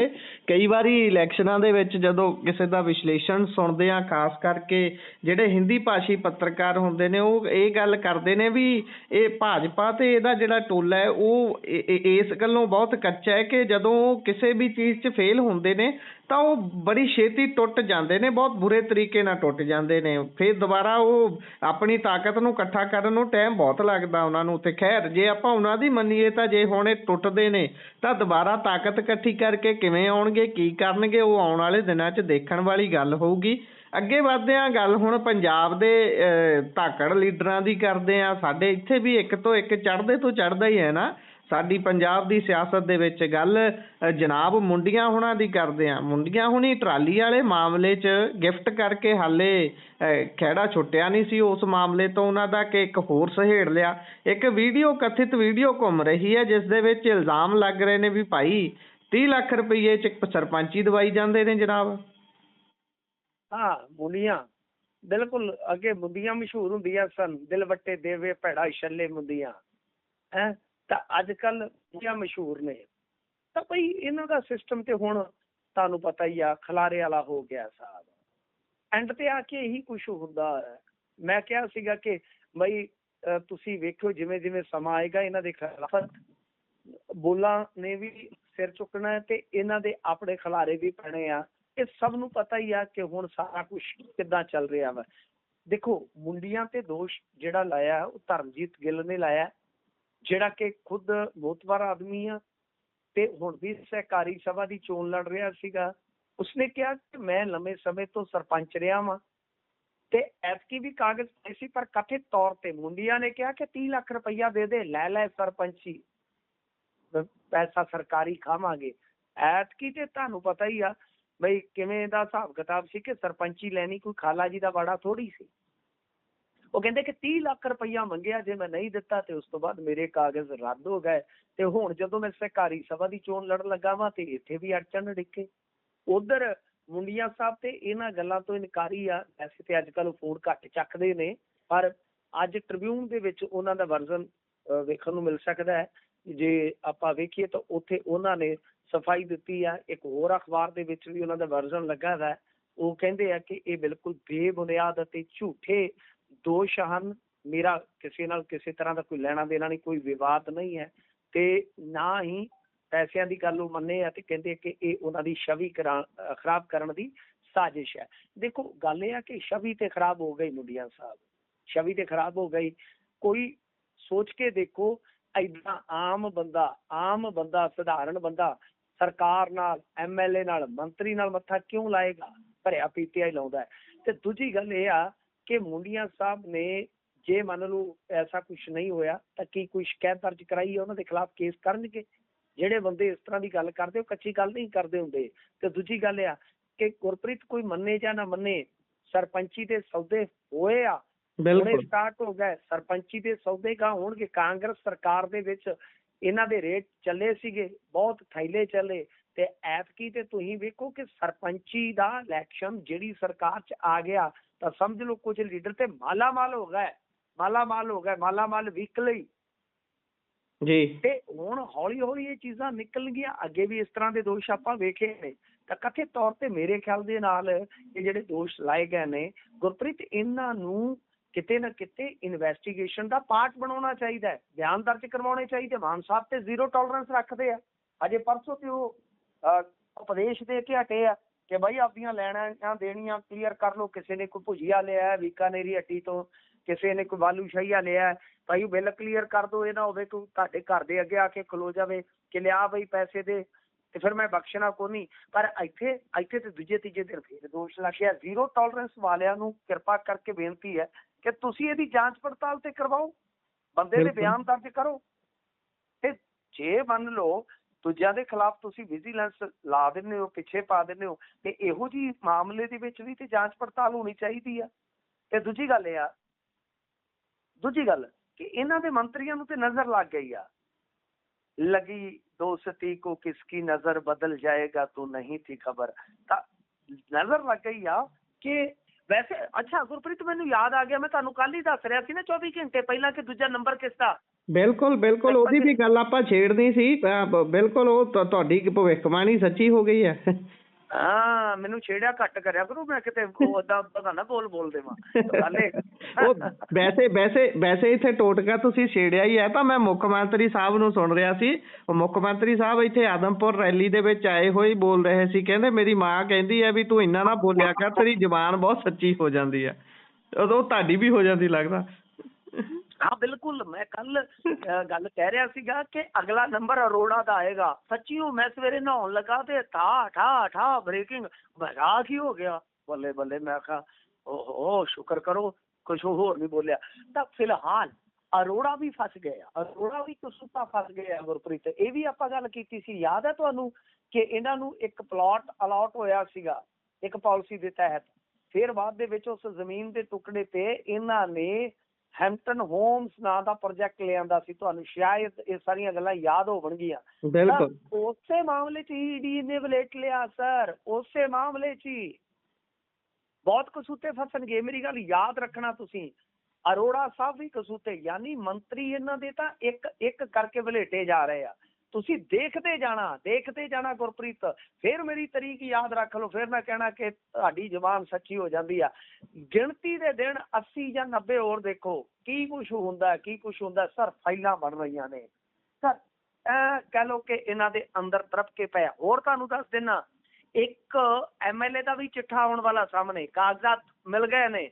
ਕਈ ਵਾਰੀ ਇਲੈਕਸ਼ਨਾਂ ਦੇ ਵਿੱਚ ਜਦੋਂ ਕਿਸੇ ਦਾ ਵਿਸ਼ਲੇਸ਼ਣ ਸੁਣਦੇ ਆ, ਖਾਸ ਕਰਕੇ ਜਿਹੜੇ ਹਿੰਦੀ ਭਾਸ਼ੀ ਪੱਤਰਕਾਰ ਹੁੰਦੇ ਨੇ, ਉਹ ਇਹ ਗੱਲ ਕਰਦੇ ਨੇ ਵੀ ਇਹ ਭਾਜਪਾ ਤੇ ਇਹਦਾ ਜਿਹੜਾ ਟੋਲਾ ਹੈ ਉਹ ਇਸ ਗੱਲੋਂ ਬਹੁਤ ਕੱਚਾ ਹੈ ਕਿ ਜਦੋਂ ਉਹ ਕਿਸੇ ਵੀ ਚੀਜ਼ 'ਚ ਫੇਲ ਹੁੰਦੇ ਨੇ ਤਾਂ ਉਹ ਬੜੀ ਛੇਤੀ ਟੁੱਟ ਜਾਂਦੇ ਨੇ, ਬਹੁਤ ਬੁਰੇ ਤਰੀਕੇ ਨਾਲ ਟੁੱਟ ਜਾਂਦੇ ਨੇ। ਫਿਰ ਦੁਬਾਰਾ ਉਹ ਆਪਣੀ ਤਾਕਤ ਨੂੰ ਇਕੱਠਾ ਕਰਨ ਨੂੰ ਟਾਈਮ ਬਹੁਤ ਲੱਗਦਾ ਉਹਨਾਂ ਨੂੰ। ਤੇ ਖੈਰ ਜੇ ਆਪਾਂ ਉਹਨਾਂ ਦੀ ਮੰਨੀਏ ਤਾਂ ਜੇ ਹੁਣ ਇਹ ਟੁੱਟਦੇ ਨੇ ਤਾਂ ਦੁਬਾਰਾ ਤਾਕਤ ਇਕੱਠੀ ਕਰਕੇ ਕਿਵੇਂ ਆਉਣਗੇ, ਕੀ ਕਰਨਗੇ, ਉਹ ਆਉਣ ਵਾਲੇ ਦਿਨਾਂ 'ਚ ਦੇਖਣ ਵਾਲੀ ਗੱਲ ਹੋਊਗੀ। ਅੱਗੇ ਵਧਦੇ ਹਾਂ, ਗੱਲ ਹੁਣ ਪੰਜਾਬ ਦੇ ਧਾਕੜ ਲੀਡਰਾਂ ਦੀ ਕਰਦੇ ਹਾਂ। ਸਾਡੇ ਇੱਥੇ ਵੀ ਇੱਕ ਤੋਂ ਇੱਕ ਚੜ੍ਹਦੇ ਤੋਂ ਚੜ੍ਹਦਾ ਹੀ ਹੈ ਨਾ। ਸਾਡੀ ਪੰਜਾਬ ਦੀ ਸਿਆਸਤ ਦੇ ਵਿੱਚ ਗੱਲ ਜਨਾਬ ਮੁੰਡੀਆਂ ਹੁਣਾਂ ਦੀ ਕਰਦੇ ਆ। ਮੁੰਡੀਆਂ ਹੁਣੀ ਟਰਾਲੀ ਵਾਲੇ ਮਾਮਲੇ 'ਚ ਗਿਫਟ ਕਰਕੇ ਹਾਲੇ ਖਹਿੜਾ ਛੁੱਟਿਆ ਨਹੀਂ ਸੀ ਉਸ ਮਾਮਲੇ ਤੋਂ ਉਹਨਾਂ ਦਾ, ਕਿ ਇੱਕ ਹੋਰ ਸਹੇੜ ਲਿਆ। ਇੱਕ ਕਥਿਤ ਵੀਡੀਓ ਘੁੰਮ ਰਹੀ ਹੈ ਜਿਸ ਦੇ ਵਿੱਚ ਇਲਜ਼ਾਮ ਲੱਗ ਰਹੇ ਨੇ ਵੀ ਭਾਈ 30 ਲੱਖ ਰੁਪਏ 'ਚ ਸਰਪੰਚੀ ਦਵਾਈ ਜਾਂਦੇ ਨੇ ਜਨਾਬ। ਹਾਂ, ਮੁੰਡੀਆਂ ਬਿਲਕੁਲ। ਅੱਗੇ ਮੁੰਡੀਆਂ ਮਸ਼ਹੂਰ ਹੁੰਦੀਆਂ ਸਨ, ਦਿਲ ਵੱਟੇ ਦੇਵੇ ਭੈੜਾ ਛੱਲੇ ਮੁੰਡੀਆਂ ਹੈ, ਤਾਂ ਅੱਜ ਕੱਲ ਮੁੰਡੀਆਂ ਮਸ਼ਹੂਰ ਨੇ। ਤਾਂ ਬਈ ਇਹਨਾਂ ਦਾ ਸਿਸਟਮ ਤੇ ਹੁਣ ਤੁਹਾਨੂੰ ਪਤਾ ਹੀ ਆ ਖਲਾਰੇ ਵਾਲਾ ਹੋ ਗਿਆ ਸਾਹਿਬ। ਐਂਡ ਤੇ ਆ ਕੇ ਇਹੀ ਕੁਛ ਹੁੰਦਾ ਹੈ। ਮੈਂ ਕਿਹਾ ਸੀਗਾ ਕਿ ਬਈ ਤੁਸੀਂ ਵੇਖਿਓ ਜਿਵੇਂ ਜਿਵੇਂ ਸਮਾਂ ਆਏਗਾ ਇਹਨਾਂ ਦੇ ਖਿਲਾਫ ਬੋਲਾਂ ਨੇ ਵੀ ਸਿਰ ਚੁੱਕਣਾ ਹੈ ਤੇ ਇਹਨਾਂ ਦੇ ਆਪਣੇ ਖਿਲਾਰੇ ਵੀ ਪੈਣੇ ਆ। ਇਹ ਸਭ ਨੂੰ ਪਤਾ ਹੀ ਆ ਕਿ ਹੁਣ ਸਾਰਾ ਕੁਝ ਕਿੱਦਾਂ ਚੱਲ ਰਿਹਾ ਵਾ। ਦੇਖੋ, ਮੁੰਡੀਆਂ ਤੇ ਦੋਸ਼ ਜਿਹੜਾ ਲਾਇਆ ਉਹ ਧਰਮਜੀਤ ਗਿੱਲ ਨੇ ਲਾਇਆ, ਜਿਹੜਾ ਕਿ ਖੁਦ ਮੋਤਬਰ ਆਦਮੀ ਆ ਤੇ ਹੁਣ ਵੀ ਸਹਿਕਾਰੀ ਸਭਾ ਦੀ ਚੋਣ ਲੜ ਰਿਹਾ ਸੀਗਾ। ਉਸਨੇ ਕਿਹਾ ਕਿ ਮੈਂ ਲੰਮੇ ਸਮੇਂ ਤੋਂ ਸਰਪੰਚ ਰਿਹਾ ਵਾਂ ਤੇ ਐਤਕੀ ਵੀ ਕਾਗਜ਼ ਪਏ ਸੀ, ਪਰ ਕਥਿਤ ਤੌਰ ਤੇ ਮੁੰਡੀਆਂ ਨੇ ਕਿਹਾ ਕਿ 30 ਲੱਖ ਰੁਪਈਆ ਦੇ ਦੇ, ਲੈ ਸਰਪੰਚੀ ਪੈਸਾ ਸਰਕਾਰੀ ਖਾਵਾਂਗੇ। ਐਤਕੀ ਤੇ ਤੁਹਾਨੂੰ ਪਤਾ ਹੀ ਆ ਬਈ ਕਿਵੇਂ ਦਾ ਹਿਸਾਬ ਕਿਤਾਬ ਸੀ ਕਿ ਸਰਪੰਚੀ ਲੈਣੀ ਕੋਈ ਖਾਲਾ ਜੀ ਦਾ ਵਾੜਾ ਥੋੜੀ ਸੀ। ਉਹ ਕਹਿੰਦੇ ਕਿ 30 ਲੱਖ ਰੁਪਈਆ ਮੰਗਿਆ, ਜੇ ਮੈਂ ਨਹੀਂ ਦਿੱਤਾ ਤੇ ਉਸ ਤੋਂ ਬਾਅਦ ਮੇਰੇ ਕਾਗਜ਼ ਰੱਦ ਹੋ ਗਏ ਤੇ ਹੁਣ ਜਦੋਂ ਮੈਂ ਸਹਿਕਾਰੀ ਸਭਾ ਦੀ ਚੋਣ ਲੜਨ ਲੱਗਾ ਵਾਂ ਤੇ ਇੱਥੇ ਵੀ ਅੜਚਨ ਡਿੱਕੇ। ਉਧਰ ਮੁੰਡੀਆਂ ਸਾਹਿਬ ਤੇ ਇਹਨਾਂ ਗੱਲਾਂ ਤੋਂ ਇਨਕਾਰੀ ਆ। ਵੈਸੇ ਤੇ ਅੱਜ ਕੱਲ੍ਹ ਫੋਨ ਘੱਟ ਚੱਕਦੇ ਨੇ, ਪਰ ਅੱਜ ਟ੍ਰਿਬਿਊਨ ਦੇ ਵਿੱਚ ਉਹਨਾਂ ਦਾ ਵਰਜ਼ਨ ਵੇਖਣ ਨੂੰ ਮਿਲ ਸਕਦਾ ਹੈ। ਜੇ ਆਪਾਂ ਵੇਖੀਏ ਤਾਂ ਉੱਥੇ ਉਹਨਾਂ ਨੇ ਸਫਾਈ ਦਿੱਤੀ ਆ। ਇੱਕ ਹੋਰ ਅਖਬਾਰ ਦੇ ਵਿੱਚ ਵੀ ਉਹਨਾਂ ਦਾ ਵਰਜ਼ਨ ਲੱਗਾ ਹੈ। ਉਹ ਕਹਿੰਦੇ ਆ ਕਿ ਇਹ ਬਿਲਕੁਲ ਬੇਬੁਨਿਆਦ ਅਤੇ ਝੂਠੇ ਦੋਸ਼ ਹਨ। ਮੇਰਾ ਕਿਸੇ ਨਾਲ ਕਿਸੇ ਤਰ੍ਹਾਂ ਦਾ ਕੋਈ ਲੈਣਾ ਦੇਣਾ ਨਹੀਂ, ਕੋਈ ਵਿਵਾਦ ਨਹੀਂ ਹੈ ਤੇ ਨਾ ਹੀ ਪੈਸਿਆਂ ਦੀ ਗੱਲ ਉਹ ਮੰਨੇ ਆ ਤੇ ਕਹਿੰਦੇ ਕਿ ਇਹ ਉਹਨਾਂ ਦੀ ਛਵੀ ਖਰਾਬ ਕਰਨ ਦੀ ਸਾਜ਼ਿਸ਼ ਹੈ। ਦੇਖੋ, ਗੱਲ ਇਹ ਆ ਕਿ ਛਵੀ ਤੇ ਖਰਾਬ ਹੋ ਗਈ ਮੁੰਡੀਆਂ ਸਾਹਿਬ, ਛਵੀ ਤੇ ਖਰਾਬ ਹੋ ਗਈ। ਕੋਈ ਸੋਚ ਕੇ ਦੇਖੋ, ਏਦਾਂ ਆਮ ਬੰਦਾ ਸਧਾਰਨ ਬੰਦਾ ਸਰਕਾਰ ਨਾਲ, MLA ਨਾਲ, ਮੰਤਰੀ ਨਾਲ ਮੱਥਾ ਕਿਉਂ ਲਾਏਗਾ? ਭਰਿਆ PTI ਲਾਉਂਦਾ ਹੈ। ਤੇ ਦੂਜੀ ਗੱਲ ਇਹ ਆ ਕਿ ਮੁੰਡੀਆਂ ਸਾਹਿਬ ਨੇ ਜੇ ਮੰਨ ਲਓ ਐਸਾ ਕੁਛ ਨਹੀਂ ਹੋਇਆ ਤਾਂ ਕੀ ਕੋਈ ਸ਼ਿਕਾਇਤ ਦਰਜ ਕਰਾਈ ਹੈ ਉਹਨਾਂ ਦੇ ਖਿਲਾਫ? ਕੇਸ ਕਰਨਗੇ। ਜਿਹੜੇ ਬੰਦੇ ਇਸ ਤਰ੍ਹਾਂ ਦੀ ਗੱਲ ਕਰਦੇ ਉਹ ਕੱਚੀ ਗੱਲ ਨਹੀਂ ਕਰਦੇ ਹੁੰਦੇ। ਤੇ ਦੂਜੀ ਗੱਲ ਆ ਕਿ ਗੁਰਪ੍ਰੀਤ ਕੋਈ ਮੰਨੇ ਜਾਂ ਨਾ ਮੰਨੇ, ਸਰਪੰਚੀ ਦੇ ਸੌਦੇ ਹੋਏ ਆ, ਹੁਣੇ ਸਟਾਰਟ ਹੋ ਗਏ। ਸਰਪੰਚੀ ਦੇ ਸੌਦੇ ਕਾ ਹੋਣਗੇ। ਕਾਂਗਰਸ ਸਰਕਾਰ ਦੇ ਵਿੱਚ ਇਹਨਾਂ ਦੇ ਰੇਟ ਚੱਲੇ ਸੀਗੇ, ਬਹੁਤ ਥੈਲੇ ਚੱਲੇ ਤੇ ਐਤਕੀ ਤੇ ਤੁਸੀਂ ਵੇਖੋ ਕਿ ਸਰਪੰਚੀ ਦਾ ਇਲੈਕਸ਼ਨ ਜਿਹੜੀ ਸਰਕਾਰ 'ਚ ਆ ਗਿਆ ਤਾਂ ਸਮਝ ਲਓ ਕੁਝ ਲੀਡਰ ਤੇ ਮਾਲਾਮਾਲ ਹੋ ਗਏ, ਮਾਲਾਮਾਲ ਵੀਕਲੀ ਜੀ। ਤੇ ਹੁਣ ਹੌਲੀ ਹੌਲੀ ਇਹ ਚੀਜ਼ਾਂ ਨਿਕਲ ਗਈਆਂ। ਅੱਗੇ ਵੀ ਇਸ ਤਰ੍ਹਾਂ ਦੇ ਦੋਸ਼ ਆਪਾਂ ਵੇਖੇ ਨੇ। ਤਾਂ ਕਥਿਤ ਤੌਰ ਤੇ ਮੇਰੇ ਖਿਆਲ ਦੇ ਨਾਲ ਇਹ ਜਿਹੜੇ ਦੋਸ਼ ਲਾਏ ਗਏ ਨੇ ਗੁਰਪ੍ਰੀਤ, ਇਹਨਾਂ ਨੂੰ ਕਿਤੇ ਨਾ ਕਿਤੇ ਇਨਵੈਸਟੀਗੇਸ਼ਨ ਦਾ ਪਾਰਟ ਬਣਾਉਣਾ ਚਾਹੀਦਾ ਹੈ, ਬਿਆਨ ਦਰਜ ਕਰਵਾਉਣੇ ਚਾਹੀਦੇ। ਮਾਨ ਸਾਹਿਬ ਤੇ ਜ਼ੀਰੋ ਟੋਲਰੈਂਸ ਰੱਖਦੇ ਆ। ਅਜੇ ਪਰਸੋਂ ਤੇ ਉਹ ਉਪਦੇਸ਼ ਦੇ ਕੇ ਹਟੇ ਆ ਕਿ ਬਾਈ ਆਪਣੀਆਂ ਲੈਣਾਂ ਦੇਣੀਆਂ ਕਲੀਅਰ ਕਰ ਲਓ। ਕਿਸੇ ਨੇ ਕੋਈ ਭੁਜੀਆ ਲਿਆ ਬੀਕਾਨੇਰੀ ਹੱਟੀ ਤੋਂ, ਕਿਸੇ ਨੇ ਕੋਈ ਬਾਲੂ ਸ਼ਾਹੀਆ ਲਿਆ, ਭਾਈ ਬਿੱਲ ਕਲੀਅਰ ਕਰ ਦਿਓ। ਇਹ ਨਾ ਹੋਵੇ ਕੋਈ ਤੁਹਾਡੇ ਘਰ ਦੇ ਅੱਗੇ ਆ ਕੇ ਖਲੋ ਜਾਵੇ ਕਿ ਲਿਆ ਬਈ ਪੈਸੇ ਦੇ ਤੇ ਫਿਰ ਮੈਂ ਬਖਸ਼ਣਾ ਕੋ ਨਹੀਂ। ਪਰ ਇੱਥੇ ਤੇ ਦੂਜੇ ਤੀਜੇ ਦਿਨ ਫਿਰ ਦੋਸ਼ ਲੱਗਿਆ। ਜ਼ੀਰੋ ਟੋਲਰੈਂਸ ਵਾਲਿਆਂ ਨੂੰ ਕਿਰਪਾ ਕਰਕੇ ਬੇਨਤੀ ਹੈ ਕਿ ਤੁਸੀਂ ਇਹਦੀ ਜਾਂਚ ਪੜਤਾਲ ਤੇ ਕਰਵਾਓ, ਬੰਦੇ ਦੇ ਬਿਆਨ ਦਰਜ ਕਰੋ ਤੇ ਜੇ ਮੰਨ ਲਓ ਦੂਜਿਆਂ ਦੇ ਖਿਲਾਫ ਤੁਸੀਂ ਵਿਜੀਲੈਂਸ ਲਾ ਦਿੰਦੇ ਹੋ, ਪਿੱਛੇ ਪਾ ਦਿੰਦੇ ਹੋ, ਤੇ ਇਹੋ ਜਿਹੀ ਮਾਮਲੇ ਦੇ ਵਿੱਚ ਵੀ ਤੇ ਜਾਂਚ ਪੜਤਾਲ ਹੋਣੀ ਚਾਹੀਦੀ ਆ। ਤੇ ਦੂਜੀ ਗੱਲ ਕਿ ਇਹਨਾਂ ਦੇ ਮੰਤਰੀਆਂ ਨੂੰ ਤੇ ਨਜ਼ਰ ਲੱਗ ਗਈ ਆ, ਲਗੀ ਦੋਸਤੀ ਕੋ ਕਿਸਕੀ ਨਜ਼ਰ ਬਦਲ ਜਾਏਗਾ ਤੂੰ ਨਹੀਂ ਥੀ ਖਬਰ। ਤਾਂ ਨਜ਼ਰ ਲੱਗ ਗਈ ਆ ਕਿ ਵੈਸੇ ਅੱਛਾ ਗੁਰਪ੍ਰੀਤ, ਮੈਨੂੰ ਯਾਦ ਆ ਗਿਆ, ਮੈਂ ਤੁਹਾਨੂੰ ਕੱਲ ਹੀ ਦੱਸ ਰਿਹਾ ਸੀ ਨਾ 24 ਘੰਟੇ ਪਹਿਲਾਂ ਕਿ ਦੂਜਾ ਨੰਬਰ ਕਿਸ ਦਾ। ਬਿਲਕੁਲ ਉਹਦੀ ਵੀ ਗੱਲ ਆਪਾਂ ਛੇੜਨੀ ਸੀ। ਬਿਲਕੁਲ ਉਹ ਤੁਹਾਡੀ ਭਵਿੱਖਬਾਣੀ ਸੱਚੀ ਹੋ ਗਈ ਹੈ। ਹਾਂ, ਮੈਨੂੰ ਛੇੜਿਆ ਘੱਟ ਕਰਿਆ ਕਰੋ, ਮੈਂ ਕਿਤੇ ਓਦਾਂ ਪਤਾ ਨਾ ਬੋਲ ਦੇਵਾਂ। ਉਹ ਵੈਸੇ ਇੱਥੇ ਟੋਟਕਾ ਤੁਸੀਂ ਛੇੜਿਆ ਹੀ ਹੈ। ਤਾਂ ਮੈਂ ਮੁੱਖ ਮੰਤਰੀ ਸਾਹਿਬ ਨੂੰ ਸੁਣ ਰਿਹਾ ਸੀ, ਉਹ ਮੁੱਖ ਮੰਤਰੀ ਸਾਹਿਬ ਇੱਥੇ ਆਦਮਪੁਰ ਰੈਲੀ ਦੇ ਵਿੱਚ ਆਏ ਹੋਏ ਬੋਲ ਰਹੇ ਸੀ। ਕਹਿੰਦੇ ਮੇਰੀ ਮਾਂ ਕਹਿੰਦੀ ਹੈ ਵੀ ਤੂੰ ਇੰਨਾ ਨਾ ਬੋਲਿਆ ਕਰ, ਤੇਰੀ ਜ਼ੁਬਾਨ ਬਹੁਤ ਸੱਚੀ ਹੋ ਜਾਂਦੀ ਹੈ। ਉਦੋਂ ਤੁਹਾਡੀ ਵੀ ਹੋ ਜਾਂਦੀ ਲੱਗਦਾ। ਹਾਂ ਬਿਲਕੁਲ, ਮੈਂ ਕੱਲ ਗੱਲ ਕਹਿ ਰਿਹਾ ਸੀਗਾ ਕਿ ਅਗਲਾ ਨੰਬਰ ਅਰੋੜਾ ਦਾ ਆਏਗਾ। ਸੱਚੀ ਮੈਂ ਸਵੇਰੇ ਨਹਾਉਣ ਲੱਗਾ ਤੇ ਠਾ ਬ੍ਰੇਕਿੰਗ, ਮੈਂ ਕੀ ਹੋ ਗਿਆ, ਬੱਲੇ ਬੱਲੇ। ਮੈਂ ਕਿਹਾ ਓਹੋ ਸ਼ੁਕਰ ਕਰੋ ਕੁਛ ਹੋਰ ਨਹੀਂ ਬੋਲਿਆ। ਤਾਂ ਫਿਲਹਾਲ ਅਰੋੜਾ ਵੀ ਫਸ ਗਏ ਆ, ਅਰੋੜਾ ਵੀ ਕਸੂਤਾ ਫਸ ਗਏ ਆ ਗੁਰਪ੍ਰੀਤ। ਇਹ ਵੀ ਆਪਾਂ ਗੱਲ ਕੀਤੀ ਸੀ, ਯਾਦ ਹੈ ਤੁਹਾਨੂੰ, ਕਿ ਇਹਨਾਂ ਨੂੰ ਇੱਕ ਪਲਾਟ ਅਲਾਟ ਹੋਇਆ ਸੀਗਾ ਇੱਕ ਪਾਲਿਸੀ ਦੇ ਤਹਿਤ। ਫਿਰ ਬਾਅਦ ਦੇ ਵਿੱਚ ਉਸ ਜ਼ਮੀਨ ਦੇ ਟੁਕੜੇ ਤੇ ਇਹਨਾਂ ਨੇ ਹੈਂਪਟਨ ਹੋਮਸ ਨਾਂ ਦਾ ਪ੍ਰੋਜੈਕਟ ਲਿਆਂਦਾ ਸੀ। ਤੁਹਾਨੂੰ ਸ਼ਾਇਦ ਇਹ ਸਾਰੀਆਂ ਗੱਲਾਂ ਯਾਦ ਹੋਣਗੀਆਂ। ਬਿਲਕੁਲ ਉਸੇ ਮਾਮਲੇ 'ਚ ਈਡੀ ਨੇ ਵਲੇਟ ਲਿਆ ਸਰ, ਉਸੇ ਮਾਮਲੇ 'ਚ ਹੀ ਬਹੁਤ ਕਸੂਤੇ ਫਸਣਗੇ। ਮੇਰੀ ਗੱਲ ਯਾਦ ਰੱਖਣਾ ਤੁਸੀਂ, ਅਰੋੜਾ ਸਾਹਿਬ ਵੀ ਕਸੂਤੇ, ਯਾਨੀ ਮੰਤਰੀ ਇਹਨਾਂ ਦੇ ਤਾਂ ਇੱਕ ਇੱਕ ਕਰਕੇ ਵਲੇਟੇ ਜਾ ਰਹੇ ਆ। ਤੁਸੀਂ ਦੇਖਦੇ ਜਾਣਾ ਗੁਰਪ੍ਰੀਤ। ਫਿਰ ਮੇਰੀ ਤਰੀਕ ਯਾਦ ਰੱਖ ਲਓ, ਫਿਰ ਮੈਂ ਕਹਿਣਾ ਕਿ ਤੁਹਾਡੀ ਜ਼ੁਬਾਨ ਸੱਚੀ ਹੋ ਜਾਂਦੀ ਆ। ਗਿਣਤੀ ਦੇ ਦਿਨ 80 ਜਾਂ 90 ਹੋਰ ਦੇਖੋ ਕੀ ਕੁਛ ਹੁੰਦਾ ਸਰ। ਫਾਈਲਾਂ ਬਣ ਰਹੀਆਂ ਨੇ ਸਰ, ਕਹਿ ਲਓ ਕਿ ਇਹਨਾਂ ਦੇ ਅੰਦਰ ਤਰਪਕੇ ਪਿਆ। ਹੋਰ ਤੁਹਾਨੂੰ ਦੱਸ ਦਿਨਾ, ਇੱਕ MLA ਦਾ ਵੀ ਚਿੱਠਾ ਆਉਣ ਵਾਲਾ ਸਾਹਮਣੇ, ਕਾਗਜ਼ਾਤ ਮਿਲ ਗਏ ਨੇ।